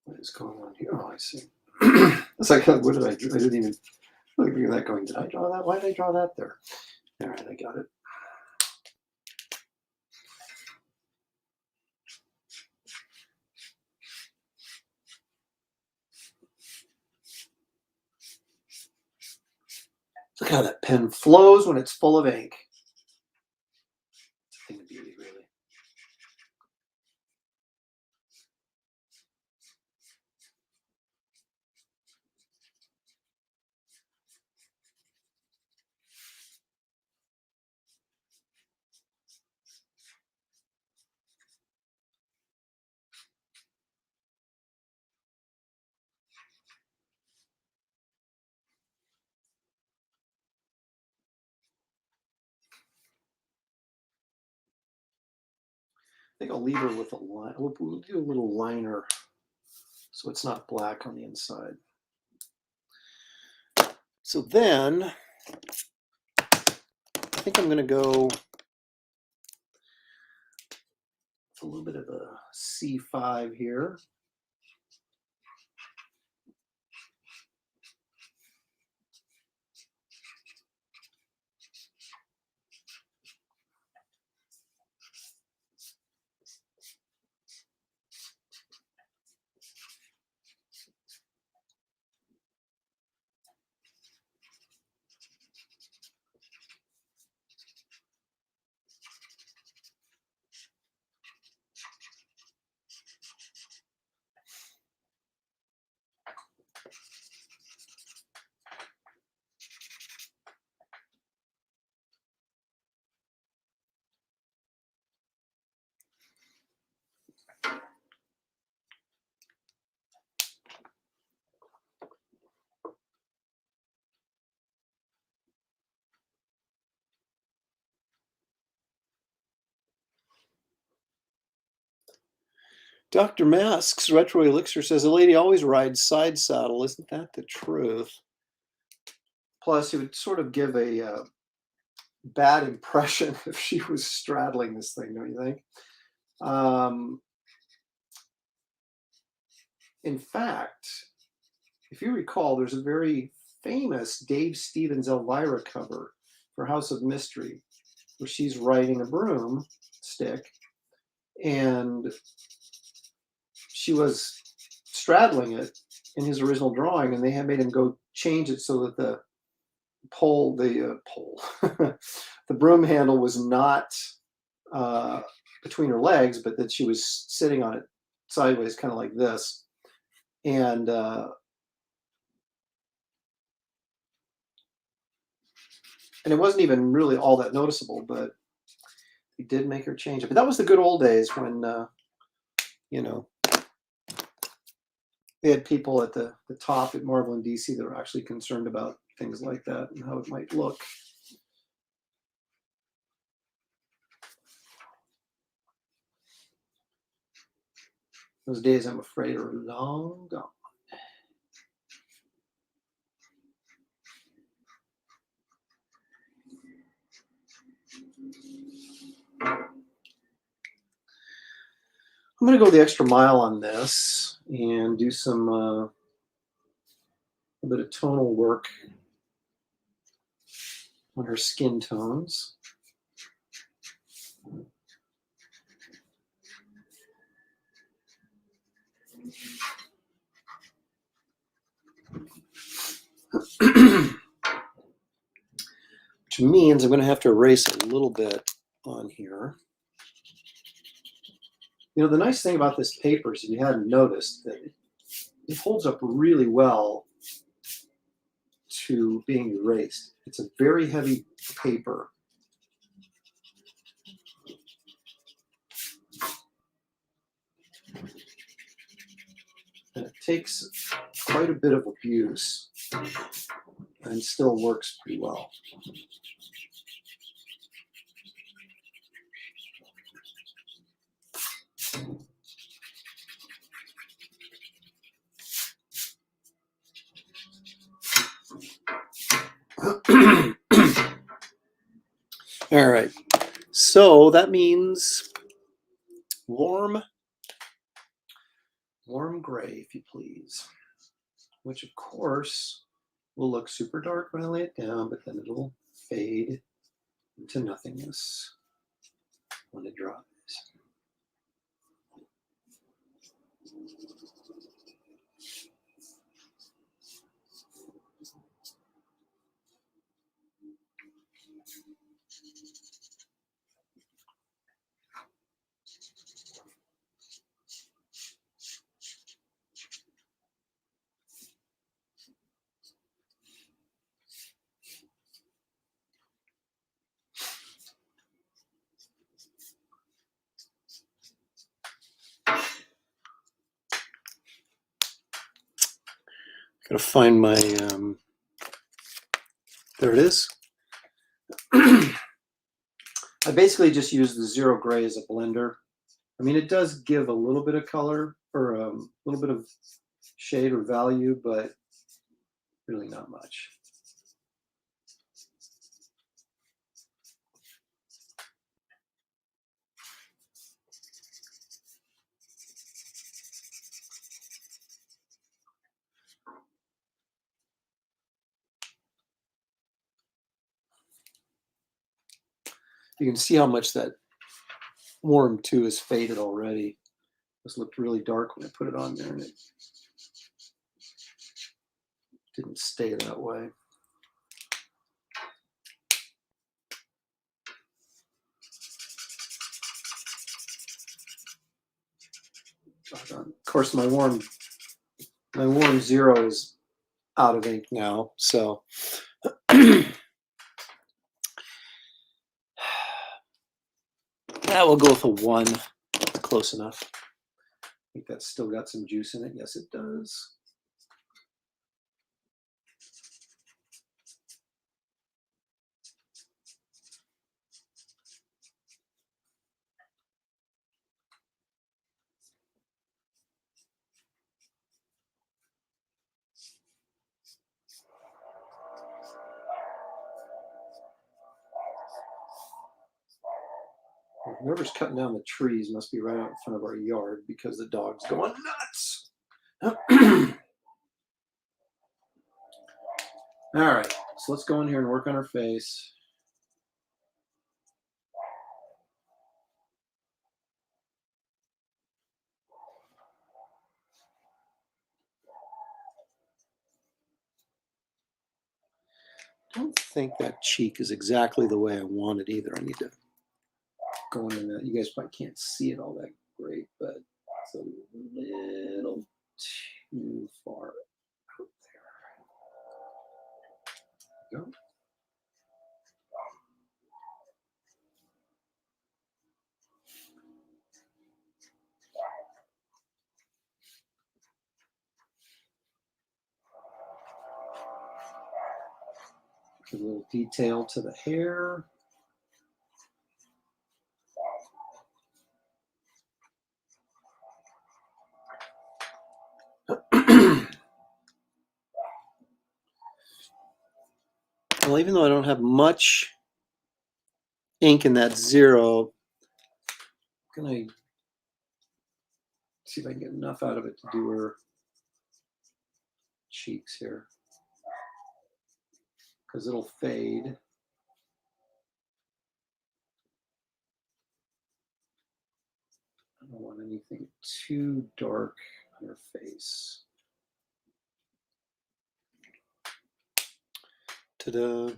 What is going on here? Oh, I see. It's like, what did I do? I didn't even look at that going, did I draw that? Why did I draw that there? All right, I got it. Look how that pen flows when it's full of ink. It's a thing of beauty, really. I think I'll leave her with a line. We'll do a little liner so it's not black on the inside. So then I think I'm going to go with a little bit of a C5 here. Dr. Mask's Retro Elixir says a lady always rides side saddle. Isn't that the truth? Plus, it would sort of give a bad impression if she was straddling this thing, don't you think? In fact, if you recall, there's a very famous Dave Stevens Elvira cover for House of Mystery where she's riding a broomstick and she was straddling it in his original drawing, and they had made him go change it so that the the broom handle was not between her legs, but that she was sitting on it sideways, kind of like this. And it wasn't even really all that noticeable, but he did make her change it. But that was the good old days when, you know, they had people at the top at Marvel and DC that were actually concerned about things like that and how it might look. Those days, I'm afraid, are long gone. I'm going to go the extra mile on this and do some a bit of tonal work on her skin tones. Which means I'm going to have to erase a little bit on here. You know, the nice thing about this paper is, if you hadn't noticed, that it holds up really well to being erased. It's a very heavy paper. And it takes quite a bit of abuse and still works pretty well. All right, so that means warm gray, if you please, which of course will look super dark when I lay it down, but then it'll fade into nothingness when it dries. Gotta find my, there it is. I basically just use the zero gray as a blender. I mean, it does give a little bit of color, or a little bit of shade or value, but really not much. You can see how much that warm 2 is faded already. This looked really dark when I put it on there, and it didn't stay that way. Of course, my warm 0 is out of ink now, so that will go with a 1. Close enough. I think that's still got some juice in it. Yes, it does. Whoever's cutting down the trees must be right out in front of our yard, because the dog's going nuts. All right, so let's go in here and work on her face. I don't think that cheek is exactly the way I want it either. I need to going in that. You guys probably can't see it all that great, but it's a little too far out there. There we go. Give a little detail to the hair. Well, even though I don't have much ink in that 0, I'm going to see if I can get enough out of it to do her cheeks here, because it'll fade. I don't want anything too dark on her face. Ta-da. I'll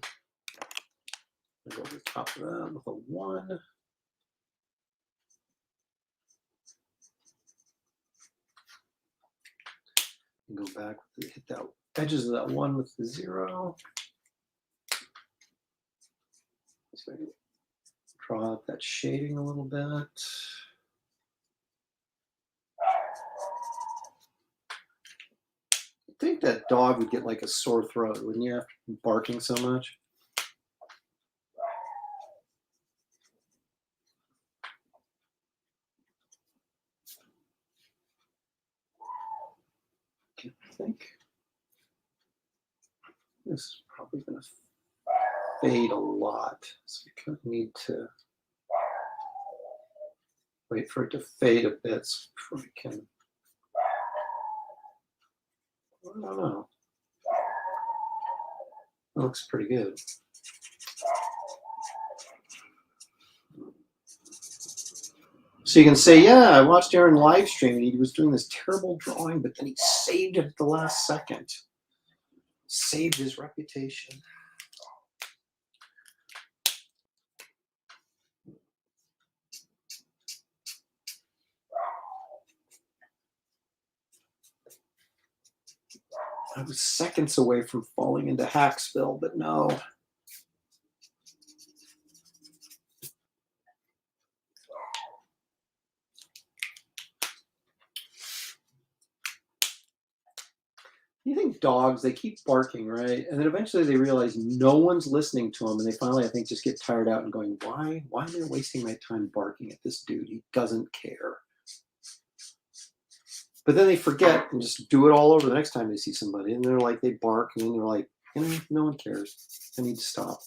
go over the top of that with a 1. And go back, hit that edges of that 1 with the 0. So I can draw out that shading a little bit. I think that dog would get like a sore throat, wouldn't you, after barking so much? I think this is probably going to fade a lot, so we kind of need to wait for it to fade a bit before we can. I don't know. It looks pretty good. So you can say, yeah, I watched Aaron live stream and he was doing this terrible drawing, but then he saved it at the last second. Saved his reputation. I was seconds away from falling into Hacksville, but no. You think dogs, they keep barking, right? And then eventually they realize no one's listening to them, and they finally, I think, just get tired out and going, why am I wasting my time barking at this dude? He doesn't care. But then they forget and just do it all over the next time they see somebody. And they're like, they bark, and then they're like, no one cares. I need to stop.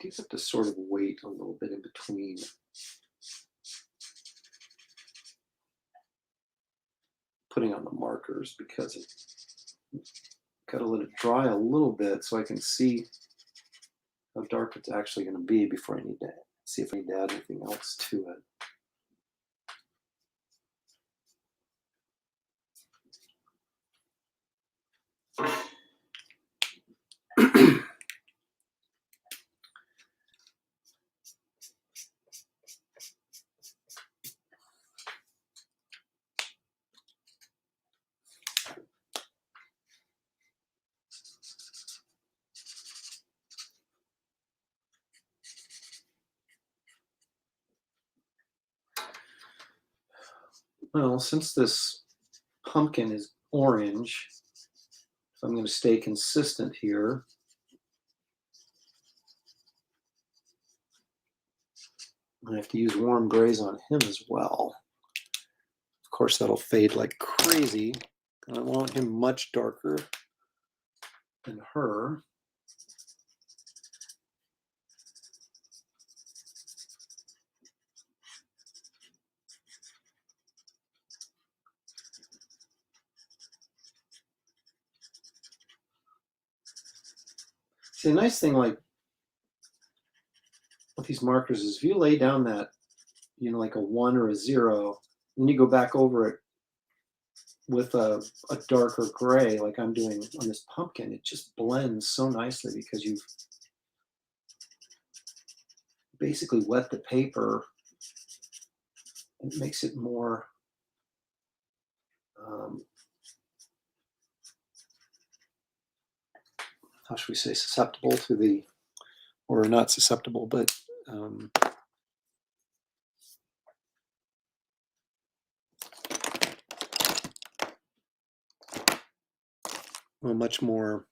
You just have to sort of wait a little bit in between. Putting on the markers, because it's got to let it dry a little bit so I can see how dark it's actually going to be before I need to see if I need to add anything else to it. Well, since this pumpkin is orange, so I'm going to stay consistent here. I have to use warm grays on him as well. Of course, that'll fade like crazy. I want him much darker. and her. See, the nice thing like with these markers is if you lay down that, like a 1 or a 0, and you go back over it with a darker gray, like I'm doing on this pumpkin, it just blends so nicely because you've basically wet the paper. It makes it more how should we say, susceptible to the, or not susceptible, but well, much more,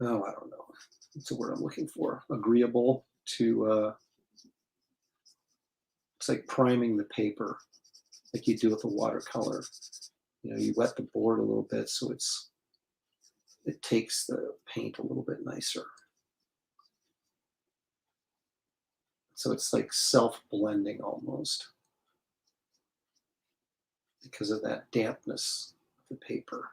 I don't know, what's the word I'm looking for, agreeable to, it's like priming the paper, like you do with a watercolor. You wet the board a little bit so it takes the paint a little bit nicer. So it's like self-blending almost because of that dampness of the paper.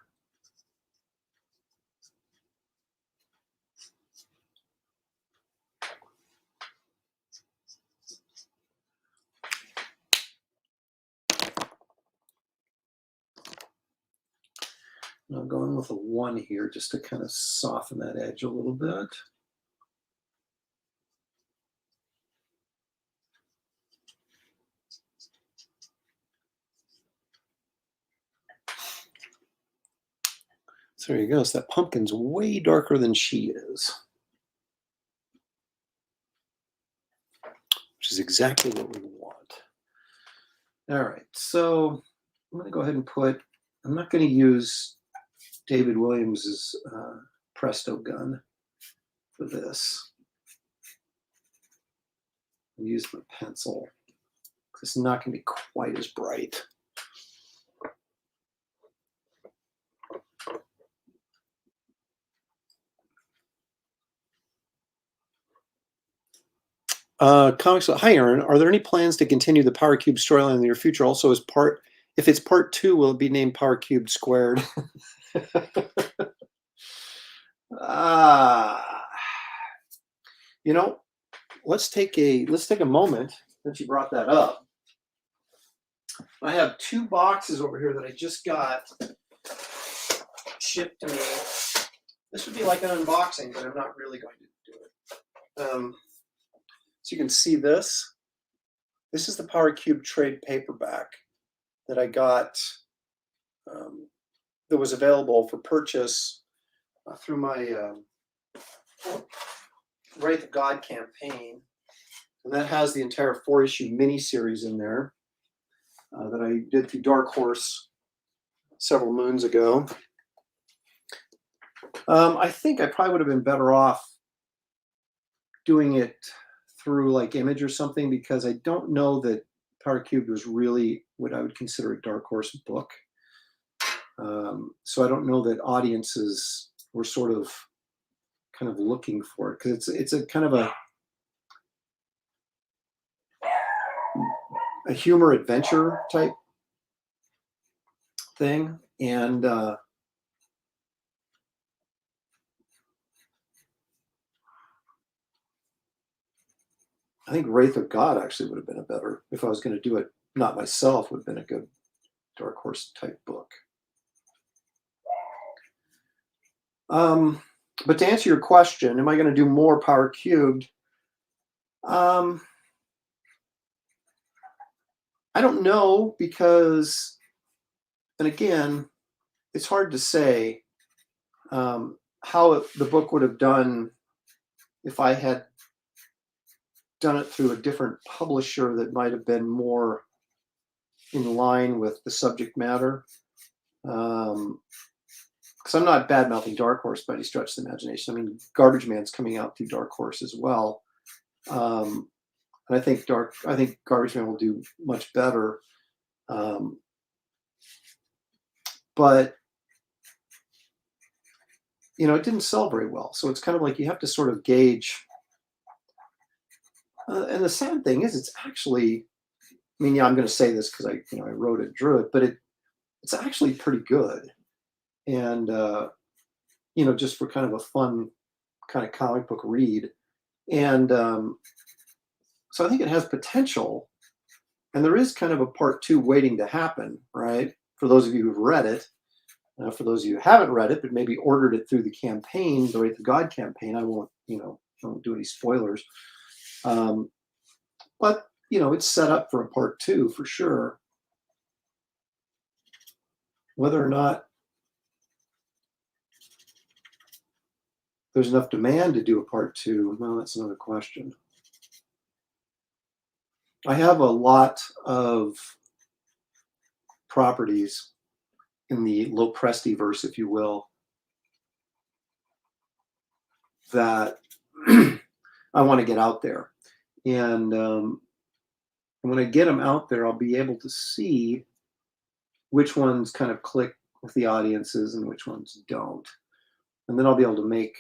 And I'm going with a 1 here just to kind of soften that edge a little bit. So there you go. So that pumpkin's way darker than she is, which is exactly what we want. All right, so I'm going to go ahead and I'm not going to use David Williams's Presto gun for this. I'll use my pencil. It's not going to be quite as bright. Comics. Hi, Aaron. Are there any plans to continue the Power Cube storyline in the near future? Also, if it's part 2, will it be named Power Cube Squared? Let's take a moment that you brought that up. I have 2 boxes over here that I just got shipped to me. This would be like an unboxing, but I'm not really going to do it. So you can see this. This is the Power Cube trade paperback that I got that was available for purchase through my Wraith of God campaign. And that has the entire 4-issue miniseries in there that I did through Dark Horse several moons ago. I think I probably would have been better off doing it through like Image or something, because I don't know that Power Cube was really what I would consider a Dark Horse book. So I don't know that audiences were sort of kind of looking for it, because it's a kind of a humor adventure type thing, and I think Wraith of God actually would have been a better, if I was going to do it not myself, would have been a good Dark Horse type book. But to answer your question, am I going to do more Power Cubed? I don't know, because, and again, it's hard to say how the book would have done if I had done it through a different publisher that might have been more in line with the subject matter. Because I'm not bad-mouthing Dark Horse by any stretch of the imagination. I mean, Garbage Man's coming out through Dark Horse as well. And I think Garbage Man will do much better. But it didn't sell very well. So it's kind of like you have to sort of gauge. And the sad thing is, it's actually, I mean, yeah, I'm going to say this because I wrote it, drew it, but it's actually pretty good. And, just for kind of a fun kind of comic book read. And so I think it has potential. And there is kind of a part two waiting to happen, right? For those of you who've read it. For those of you who haven't read it, but maybe ordered it through the campaign, the Wraith of God campaign, I won't do any spoilers. But, it's set up for a part two for sure. Whether or not there's enough demand to do a part two, well, that's another question. I have a lot of properties in the Lopresti-verse, if you will, that I want to get out there. And when I get them out there, I'll be able to see which ones kind of click with the audiences and which ones don't. And then I'll be able to make,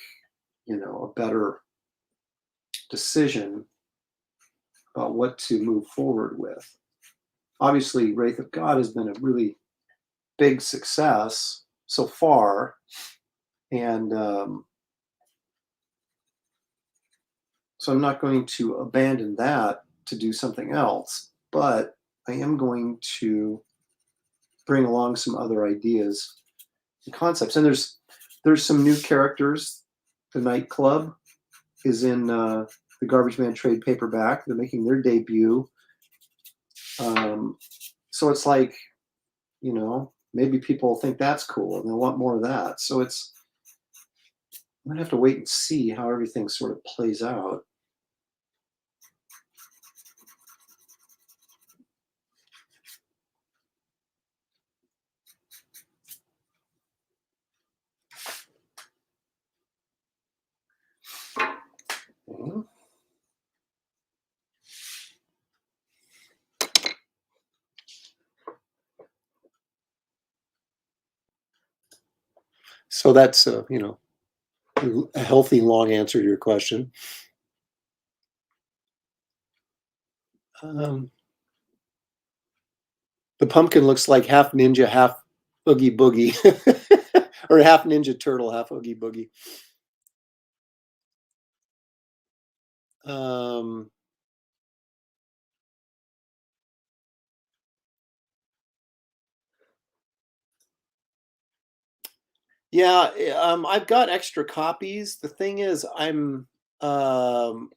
a better decision about what to move forward with. Obviously, Wraith of God has been a really big success so far. And so I'm not going to abandon that to do something else, but I am going to bring along some other ideas and concepts. And there's some new characters. The Nightclub is in the Garbage Man trade paperback. They're making their debut. So it's like, maybe people think that's cool and they'll want more of that. So I'm going to have to wait and see how everything sort of plays out. So that's a healthy long answer to your question. The pumpkin looks like half ninja, half Oogie Boogie, or half Ninja Turtle, half Oogie Boogie. Yeah, I've got extra copies. The thing is, I've got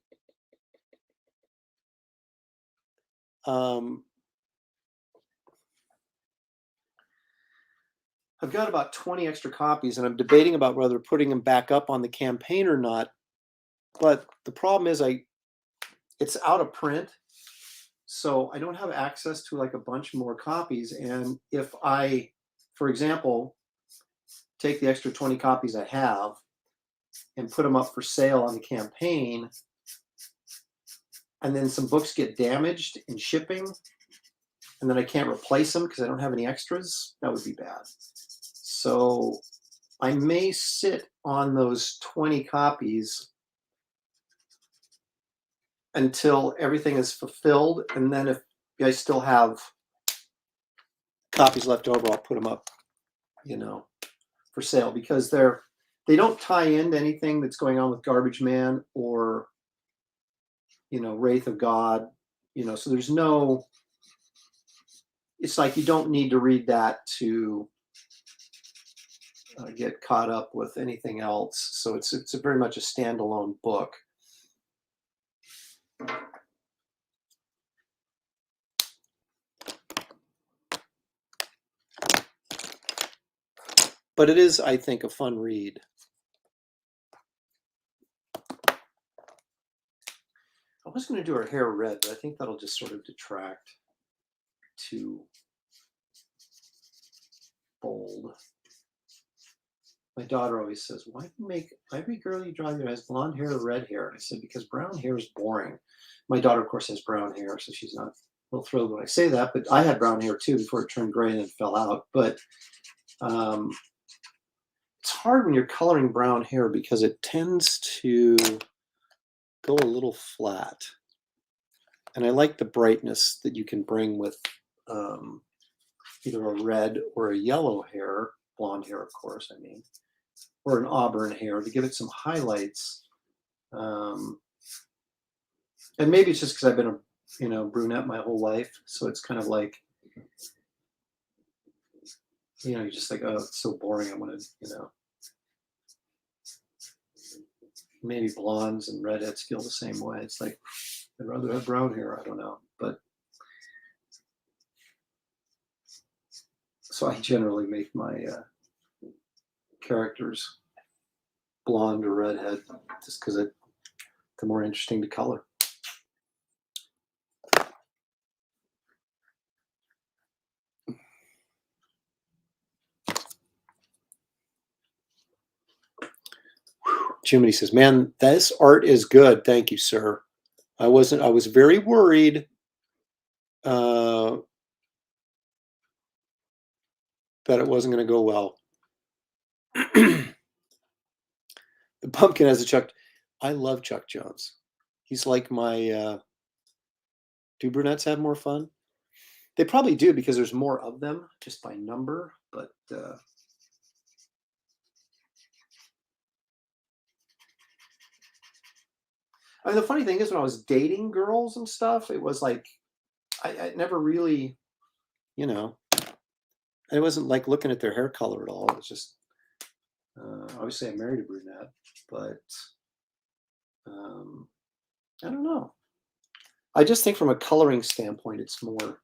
about 20 extra copies, and I'm debating about whether putting them back up on the campaign or not. But the problem is, it's out of print, so I don't have access to like a bunch more copies. And if I, for example, take the extra 20 copies I have and put them up for sale on the campaign, and then some books get damaged in shipping, and then I can't replace them because I don't have any extras, that would be bad. So I may sit on those 20 copies until everything is fulfilled, and then if I still have copies left over, I'll put them up, for sale, because they don't tie into anything that's going on with Garbage Man or Wraith of God, so there's no, it's like you don't need to read that to get caught up with anything else. So it's a very much a standalone book. But it is, I think, a fun read. I was going to do her hair red, but I think that'll just sort of detract too bold. My daughter always says, why do you make every girl you draw either has blonde hair or red hair? And I said, because brown hair is boring. My daughter, of course, has brown hair, so she's not a little thrilled when I say that, but I had brown hair too before it turned gray and then fell out. But it's It's hard when you're coloring brown hair because it tends to go a little flat. And I like the brightness that you can bring with either a red or a yellow hair, blonde hair, of course, I mean, or an auburn hair to give it some highlights. And maybe it's just because I've been a brunette my whole life, so it's kind of like, you're just like, oh, it's so boring. I want to, maybe blondes and redheads feel the same way. It's like, I'd rather have brown hair. I don't know, but so I generally make my characters blonde or redhead just because they're more interesting to color. Jiminy says, man, this art is good. Thank you, sir. I was very worried that it wasn't going to go well. The pumpkin has a Chuck. I love Chuck Jones. He's like my, do brunettes have more fun? They probably do because there's more of them just by number, but I mean, the funny thing is when I was dating girls and stuff, it was like, I never really, I wasn't like looking at their hair color at all. It was just, obviously I married a brunette, but I don't know. I just think from a coloring standpoint, it's more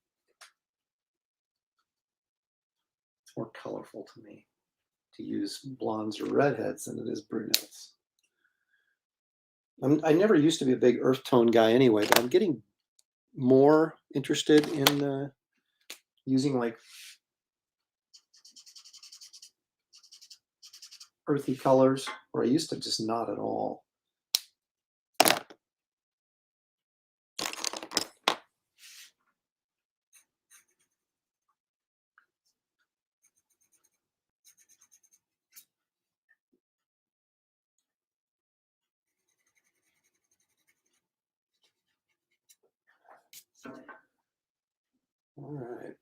colorful to me to use blondes or redheads than it is brunettes. I never used to be a big earth tone guy anyway, but I'm getting more interested in using like earthy colors, where I used to just not at all. All right.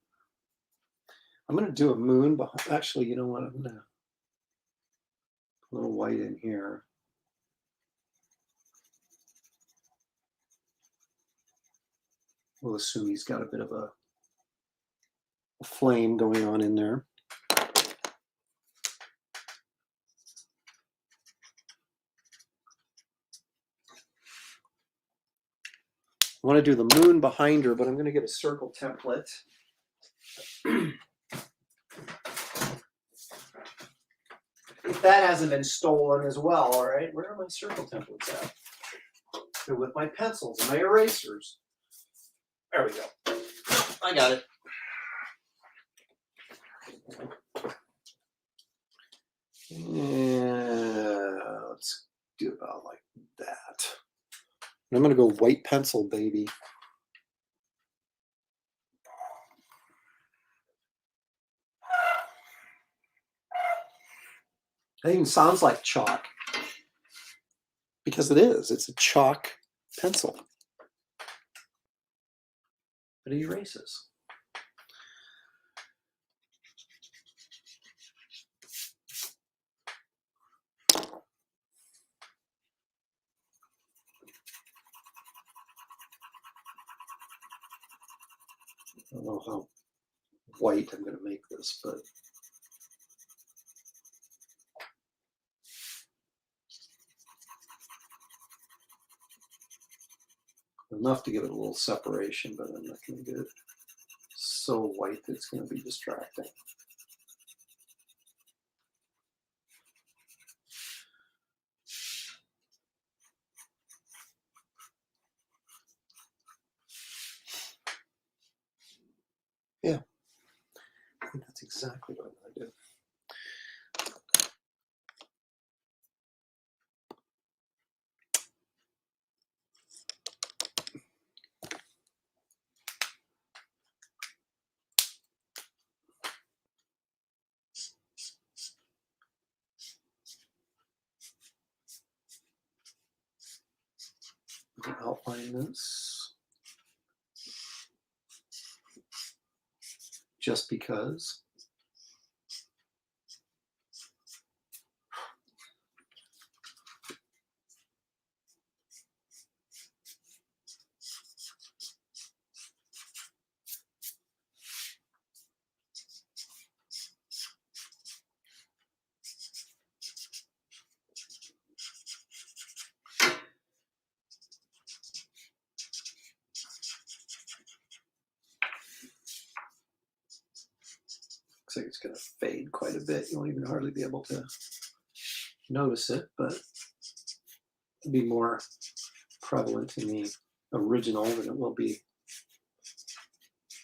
I'm going to do a moon behind. Actually, you know what? I'm going to put a little white in here. We'll assume he's got a bit of a flame going on in there. I want to do the moon behind her, but I'm going to get a circle template. If that hasn't been stolen as well, all right? Where are my circle templates at? They're with my pencils and my erasers. There we go. I got it. Yeah, let's do about like that. And I'm going to go white pencil, baby. It even sounds like chalk. Because it is. It's a chalk pencil. But it erases. I don't know how white I'm going to make this, but enough to give it a little separation, but I'm not going to get it so white that it's going to be distracting. Yeah, I think that's exactly what I'm going to do. outline this just because. Looks like it's going to fade quite a bit. You won't even hardly be able to notice it, but it'll be more prevalent in the original than it will be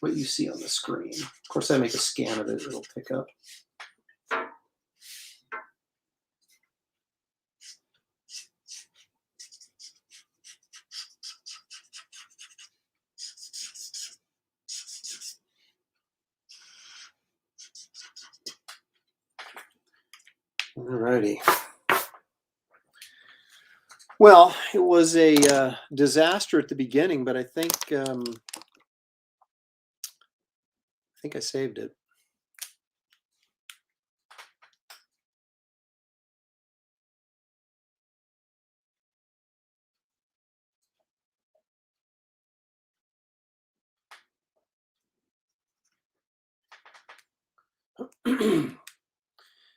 what you see on the screen. Of course, I make a scan of it, it'll pick up. Alrighty. Well, it was a disaster at the beginning, but I think I saved it.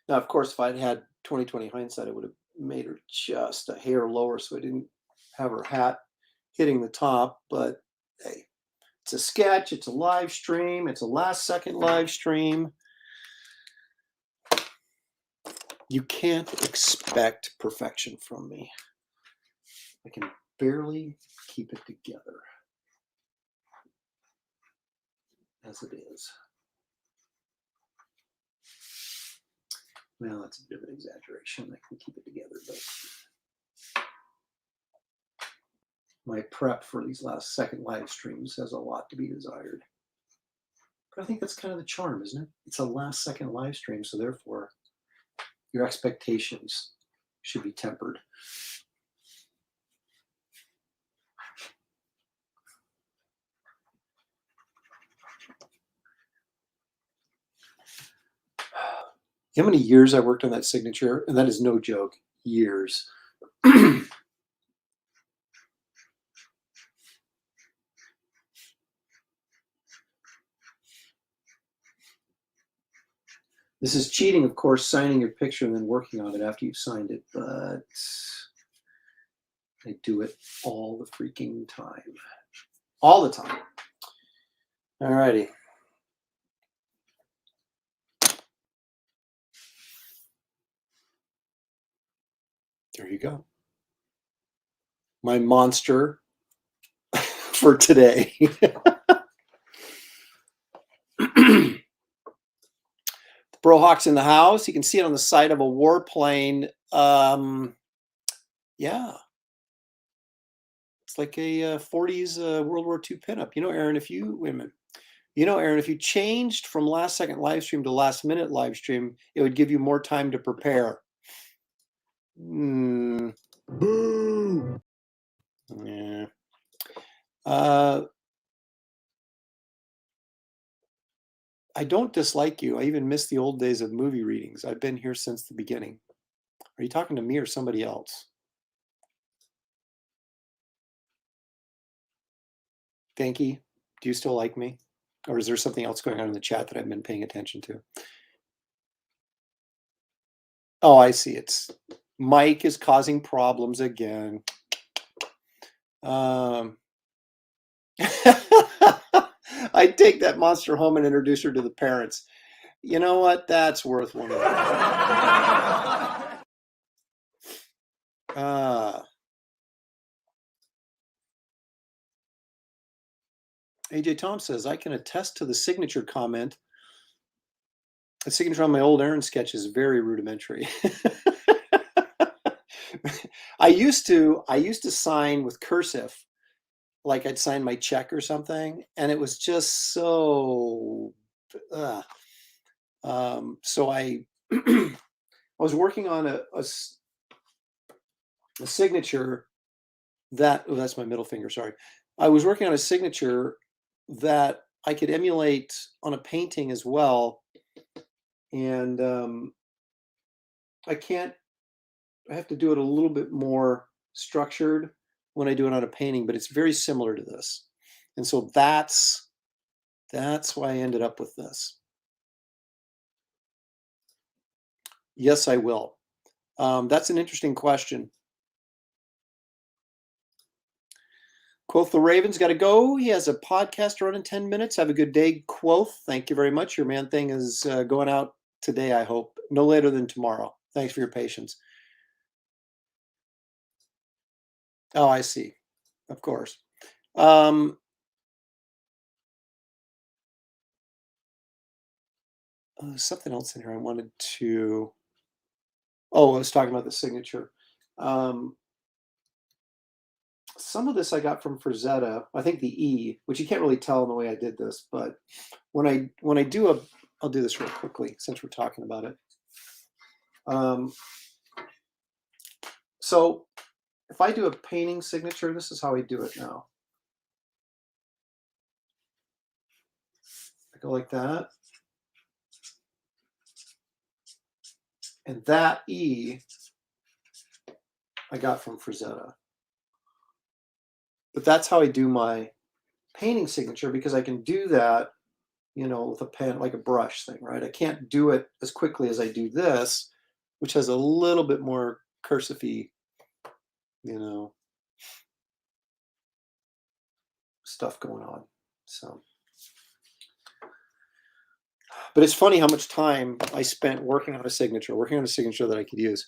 Now, of course, if I'd had 20/20 hindsight, I would have made her just a hair lower so I didn't have her hat hitting the top. But hey, it's a sketch, it's a live stream, it's a last second live stream. You can't expect perfection from me. I can barely keep it together as it is. Well, that's a bit of an exaggeration. I can keep it together, but my prep for these last second live streams has a lot to be desired. But I think that's kind of the charm, isn't it? It's a last second live stream, so therefore your expectations should be tempered. You know how many years I worked on that signature? And that is no joke. Years. This is cheating, of course, signing your picture and then working on it after you've signed it, but I do it all the freaking time. All the time. All righty. There you go. My monster for today. Brohawk's in the house. You can see it on the side of a warplane. Yeah. It's like a 40s World War II pinup. You know, Aaron, if you changed from last second live stream to last minute live stream, it would give you more time to prepare. Boo. Yeah. I don't dislike you. I even miss the old days of movie readings. I've been here since the beginning. Are you talking to me or somebody else? Thanky, do you still like me? Or is there something else going on in the chat that I've been paying attention to? Oh, I see. It's Mike is causing problems again. I'd take that monster home and introduce her to the parents. You know what? That's worth one. AJ Tom says, I can attest to the signature comment. The signature on my old Aaron sketch is very rudimentary. I used to sign with cursive, like I'd sign my check or something, and it was just so. So I I was working on a signature that's my middle finger, sorry. I was working on a signature that I could emulate on a painting as well, and I can't. I have to do it a little bit more structured when I do it on a painting, but it's very similar to this, and so that's why I ended up with this. Yes, I will. That's an interesting question. Quoth the Raven's got to go. He has a podcast to run in 10 minutes. Have a good day, Quoth. Thank you very much. Your man thing is going out today, I hope. No later than tomorrow. Thanks for your patience. Oh, I see. Of course. Something else in here I wanted to... Oh, I was talking about the signature. Some of this I got from Frazetta. I think the E, which you can't really tell in the way I did this, but when I do I'll do this real quickly since we're talking about it. So if I do a painting signature, this is how I do it now. I go like that. And that E I got from Frazetta. But that's how I do my painting signature, because I can do that, with a pen, like a brush thing, right? I can't do it as quickly as I do this, which has a little bit more cursive-y, stuff going on. So, but it's funny how much time I spent working on a signature that I could use.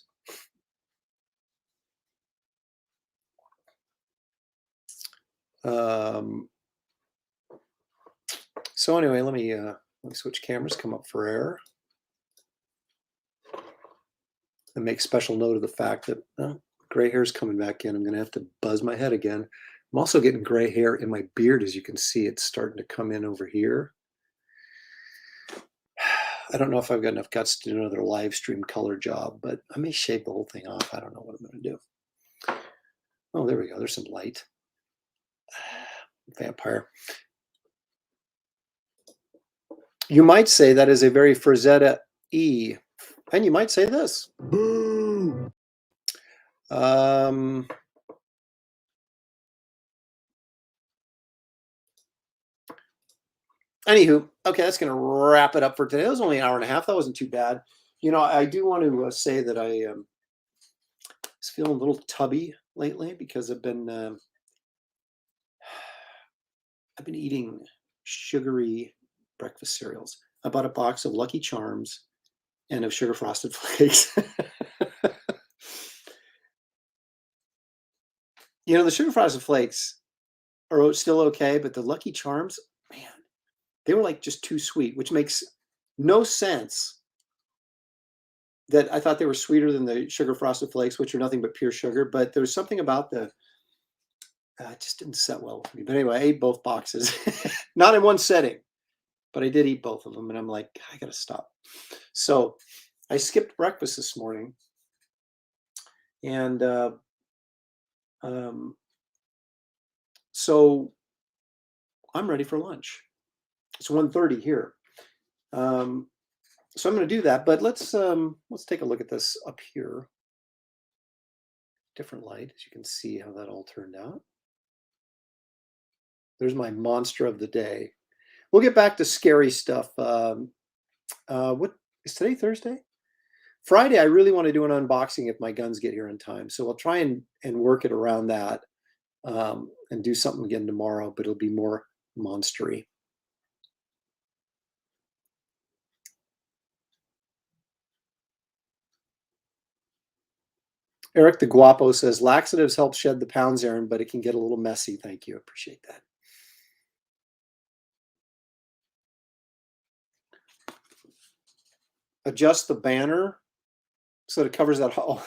So anyway, let me switch cameras, come up for air, and make special note of the fact that gray hair is coming back in. I'm going to have to buzz my head again. I'm also getting gray hair in my beard. As you can see, it's starting to come in over here. I don't know if I've got enough guts to do another live stream color job, but I may shave the whole thing off. I don't know what I'm going to do. Oh, there we go. There's some light. Vampire. You might say that is a very Frazetta E. And you might say this. Boo! Anywho, okay, that's going to wrap it up for today. It was only an hour and a half. That wasn't too bad. I do want to say that I was feeling a little tubby lately because I've been eating sugary breakfast cereals. I bought a box of Lucky Charms and of Sugar Frosted Flakes. The Sugar Frosted Flakes are still okay, but the Lucky Charms, man, they were like just too sweet, which makes no sense. That I thought they were sweeter than the Sugar Frosted Flakes, which are nothing but pure sugar. But there was something about it just didn't set well with me. But anyway, I ate both boxes, not in one setting, but I did eat both of them. And I'm like, I got to stop. So I skipped breakfast this morning. And so I'm ready for lunch. It's 1:30 here. So I'm going to do that, but let's take a look at this up here. Different light, as you can see how that all turned out. There's my monster of the day. We'll get back to scary stuff. What is today? Thursday? Friday, I really want to do an unboxing if my guns get here in time. So we'll try and work it around that and do something again tomorrow, but it'll be more monstery. Eric the Guapo says, laxatives help shed the pounds, Aaron, but it can get a little messy. Thank you. Appreciate that. Adjust the banner so that it covers that hole.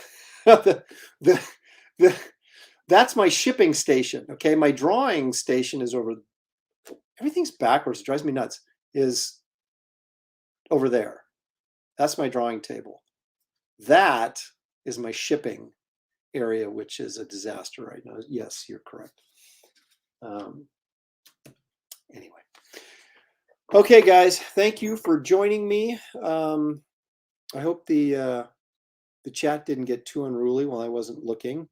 That's my shipping station. Okay, my drawing station is over. Everything's backwards. It drives me nuts. Is over there. That's my drawing table. That is my shipping, area, which is a disaster right now. Yes, you're correct. Anyway. Okay, guys, thank you for joining me. I hope the chat didn't get too unruly while I wasn't looking.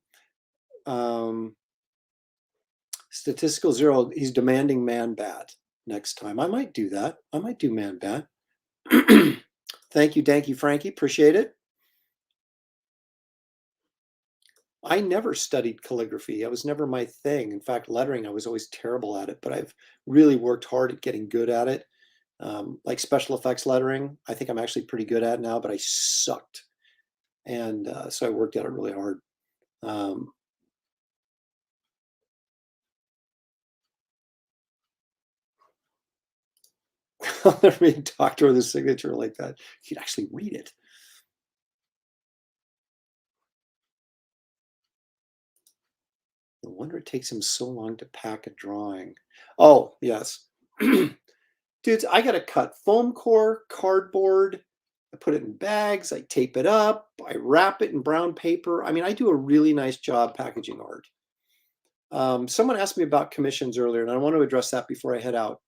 Statistical zero, he's demanding man bat next time. I might do that. I might do man bat. Thank you, Danky Frankie. Appreciate it. I never studied calligraphy. It was never my thing. In fact, lettering, I was always terrible at it, but I've really worked hard at getting good at it. Like special effects lettering, I think I'm actually pretty good at now, but I sucked. And so I worked at it really hard. I'll never be a doctor with a signature like that. You'd actually read it. No wonder it takes him so long to pack a drawing. Oh, yes. Dudes, I got to cut foam core, cardboard. I put it in bags. I tape it up. I wrap it in brown paper. I mean, I do a really nice job packaging art. Someone asked me about commissions earlier, and I want to address that before I head out.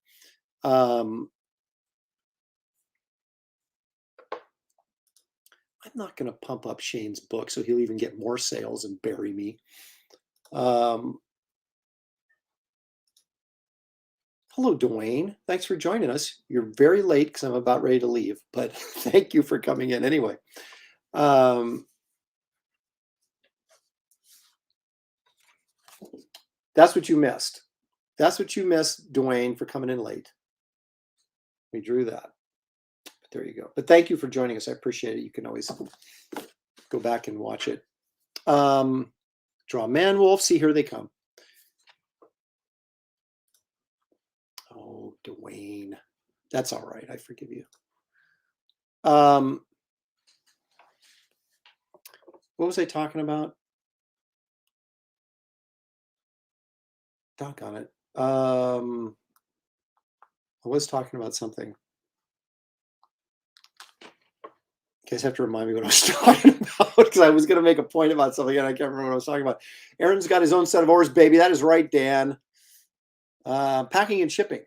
I'm not going to pump up Shane's book so he'll even get more sales and bury me. Hello, Dwayne. Thanks for joining us. You're very late because I'm about ready to leave, but thank you for coming in anyway. That's what you missed. That's what you missed, Dwayne, for coming in late. We drew that. But there you go. But thank you for joining us. I appreciate it. You can always go back and watch it. Draw man wolf. See, here they come. Oh, Dwayne. That's all right. I forgive you. What was I talking about? Doggone it. I was talking about something. You guys have to remind me what I was talking about because I was going to make a point about something and I can't remember what I was talking about. Aaron's got his own set of orders, baby. That is right, Dan. Packing and shipping.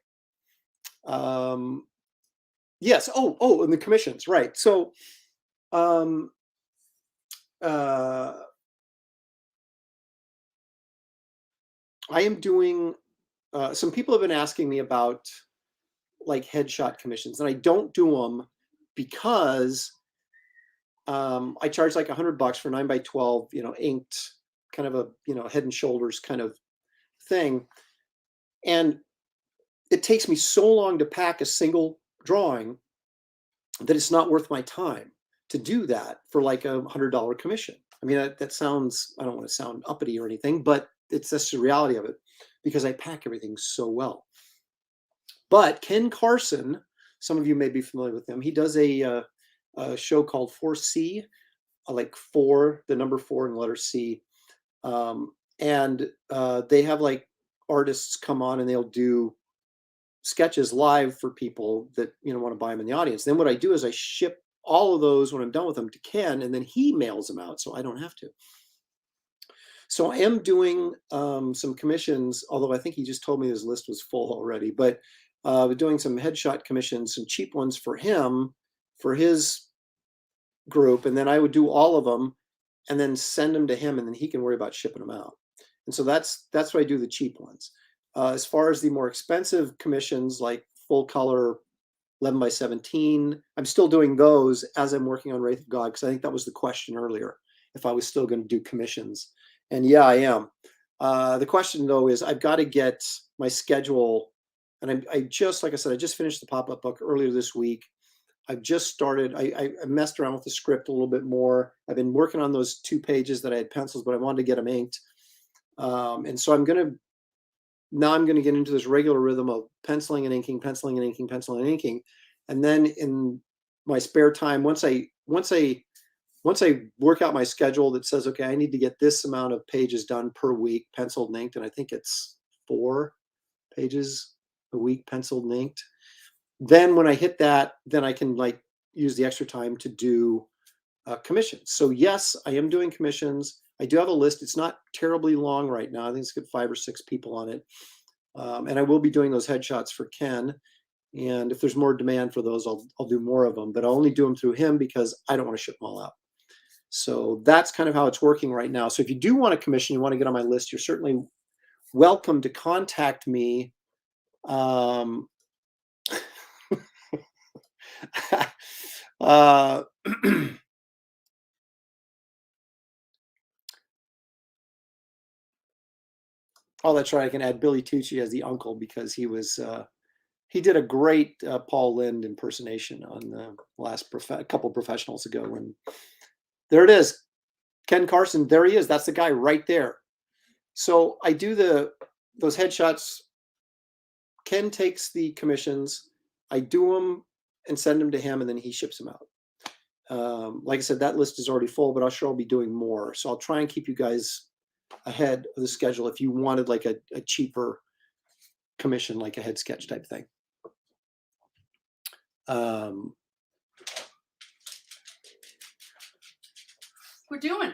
Yes. Oh, and the commissions, right? So, I am doing. Some people have been asking me about like headshot commissions, and I don't do them because I charge like $100 for 9x12, inked, kind of a head and shoulders kind of thing, and it takes me so long to pack a single drawing that it's not worth my time to do that for like a $100 commission. I mean, that sounds, I don't want to sound uppity or anything, but it's just the reality of it because I pack everything so well. But Ken Carson, some of you may be familiar with him. He does a show called 4C, like the number 4 and letter C. And they have like artists come on and they'll do sketches live for people that want to buy them in the audience. Then what I do is I ship all of those when I'm done with them to Ken, and then he mails them out so I don't have to. So I am doing some commissions, although I think he just told me his list was full already, but we're doing some headshot commissions, some cheap ones for him, for his group, and then I would do all of them and then send them to him, and then he can worry about shipping them out. And so that's why I do the cheap ones. As far as the more expensive commissions, like full color 11x17, I'm still doing those as I'm working on Wraith of God, because I think that was the question earlier, if I was still going to do commissions. And yeah, I am. The question though is I've got to get my schedule, and I just, like I said, I just finished the pop-up book earlier this week. I've just started, I messed around with the script a little bit more. I've been working on those 2 pages that I had pencils, but I wanted to get them inked. And so I'm going to get into this regular rhythm of penciling and inking, penciling and inking, penciling and inking. And then in my spare time, once I work out my schedule that says, okay, I need to get this amount of pages done per week, penciled and inked, and I think it's 4 pages a week, penciled and inked. Then when I hit that, then I can like use the extra time to do commissions. So yes, I am doing commissions. I do have a list. It's not terribly long right now. I think it's got 5 or 6 people on it. And I will be doing those headshots for Ken. And if there's more demand for those, I'll do more of them. But I'll only do them through him because I don't want to ship them all out. So that's kind of how it's working right now. So if you do want a commission, you want to get on my list, you're certainly welcome to contact me. Oh, that's right. I can add Billy Tucci as the uncle because he did a great Paul Lynde impersonation on the last couple professionals ago. And there it is, Ken Carson. There he is. That's the guy right there. So I do those headshots. Ken takes the commissions. I do them and send them to him, and then he ships them out. Like I said, that list is already full, but I'm sure I'll be doing more. So I'll try and keep you guys ahead of the schedule if you wanted like a cheaper commission, like a head sketch type thing. We're doing.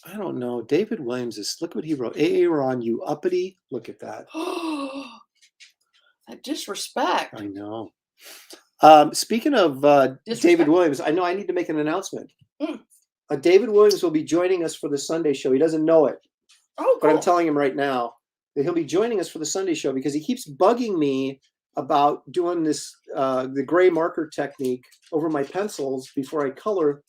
I don't know. David Williams look what he wrote. A.A. Ron, you uppity. Look at that. That disrespect. I know. Speaking of David Williams, I know I need to make an announcement. David Williams will be joining us for the Sunday show. He doesn't know it. Oh, cool. But I'm telling him right now that he'll be joining us for the Sunday show because he keeps bugging me about doing this, the gray marker technique over my pencils before I color.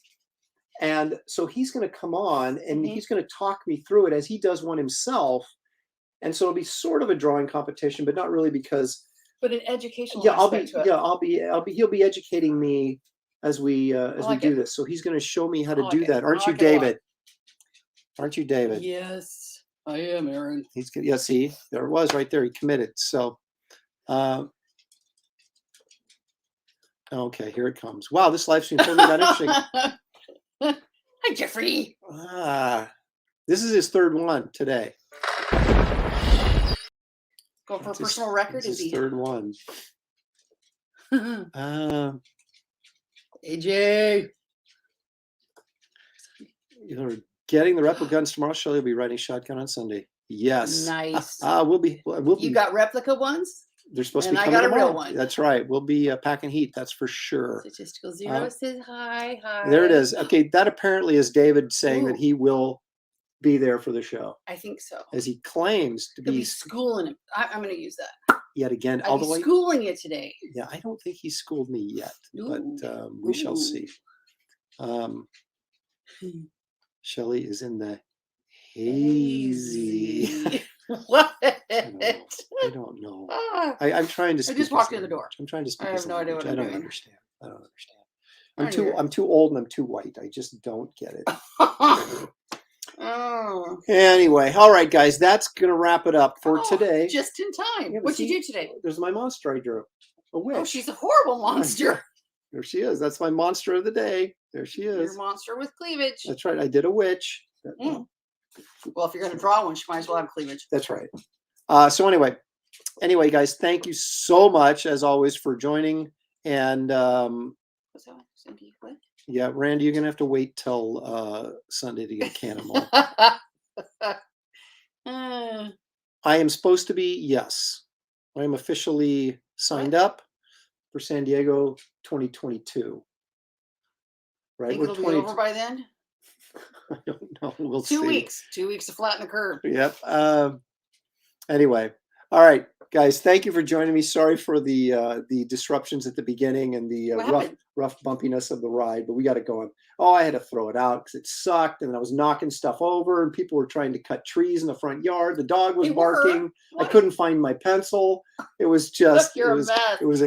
And so he's going to come on and he's going to talk me through it as he does one himself. And so it'll be sort of a drawing competition, but not really because. But an educational. Yeah, he'll be educating me as we do this. So he's going to show me how to do that. Aren't you, David? Aren't you, David? Yes, I am, Aaron. He's good. Yeah, see, there it was right there. He committed. So, okay, here it comes. Wow, this live stream totally got interesting. Hi, Jeffrey. This is his third one today. Going for a personal record, is his third one. AJ. You're getting the replica guns tomorrow. Shelley will be riding shotgun on Sunday. Yes. Nice. We'll be. You got replica ones? They're supposed to be coming tomorrow. I got a real one. That's right. We'll be packing heat. That's for sure. Statistical Zero says hi. There it is. Okay, that apparently is David saying that he will be there for the show. I think so. As he claims to be schooling him. I'm going to use that. Yet again, all the way. Schooling you today. Yeah, I don't think he schooled me yet, but we shall see. Shelley is in the hazy. What? I don't know. I'm trying to. I just walked in the door. I'm trying to speak. I have no idea what I'm doing. I don't understand. I'm too old and I'm too white. I just don't get it. Anyway, all right, guys, that's gonna wrap it up for today. Just in time. What'd you do today? There's my monster I drew. A witch. Oh, she's a horrible monster. There she is. That's my monster of the day. There she is. Your monster with cleavage. That's right. I did a witch. Well, if you're going to draw one, she might as well have cleavage. That's right. So anyway, guys, thank you so much as always for joining. And yeah, Randy, you're gonna have to wait till Sunday to get a can of more. I am supposed to be. Yes, I am officially signed up for San Diego 2022. Right, think it'll be over by then. I don't know. We'll see. 2 weeks. 2 weeks to flatten the curve. Yep. Anyway, all right, guys. Thank you for joining me. Sorry for the disruptions at the beginning and the rough bumpiness of the ride, but we got it going. Oh, I had to throw it out because it sucked, and I was knocking stuff over, and people were trying to cut trees in the front yard. The dog was barking. I couldn't find my pencil. It was just. Look, you're a mess.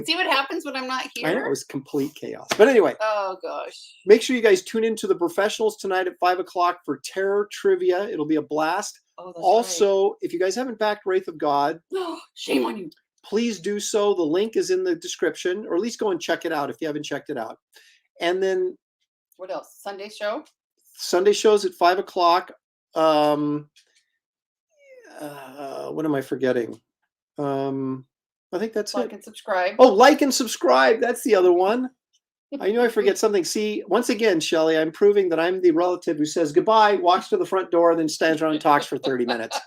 See what happens when I'm not here? I know, it was complete chaos. But anyway. Oh gosh. Make sure you guys tune into the professionals tonight at 5 o'clock for Terror Trivia. It'll be a blast. Oh, that's also, right. If you guys haven't backed Wraith of God, shame on you. Please do so. The link is in the description, or at least go and check it out if you haven't checked it out. And then what else? Sunday show? Sunday shows at 5 o'clock. What am I forgetting? I think that's it. Like and subscribe. Oh, like and subscribe. That's the other one. I knew I forget something. See, once again, Shelley, I'm proving that I'm the relative who says goodbye, walks to the front door, and then stands around and talks for 30 minutes.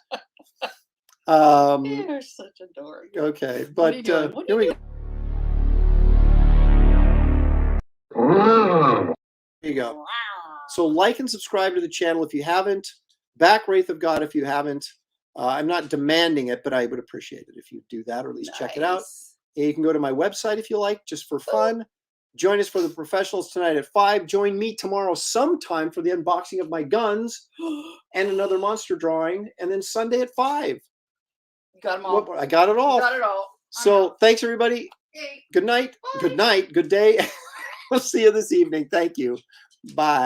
You're such a dork. Okay, but What are you doing? What are here you we go. There you go. Wow. So like and subscribe to the channel if you haven't. Back Wraith of God if you haven't. I'm not demanding it, but I would appreciate it if you do that, or at least check it out. Nice. You can go to my website if you like, just for fun. Join us for the professionals tonight at 5. Join me tomorrow sometime for the unboxing of my guns and another monster drawing. And then Sunday at 5. You got them all. What, I got it all. You got it all. So thanks, everybody. Okay. Good night. Bye. Good night. Good day. We'll see you this evening. Thank you. Bye.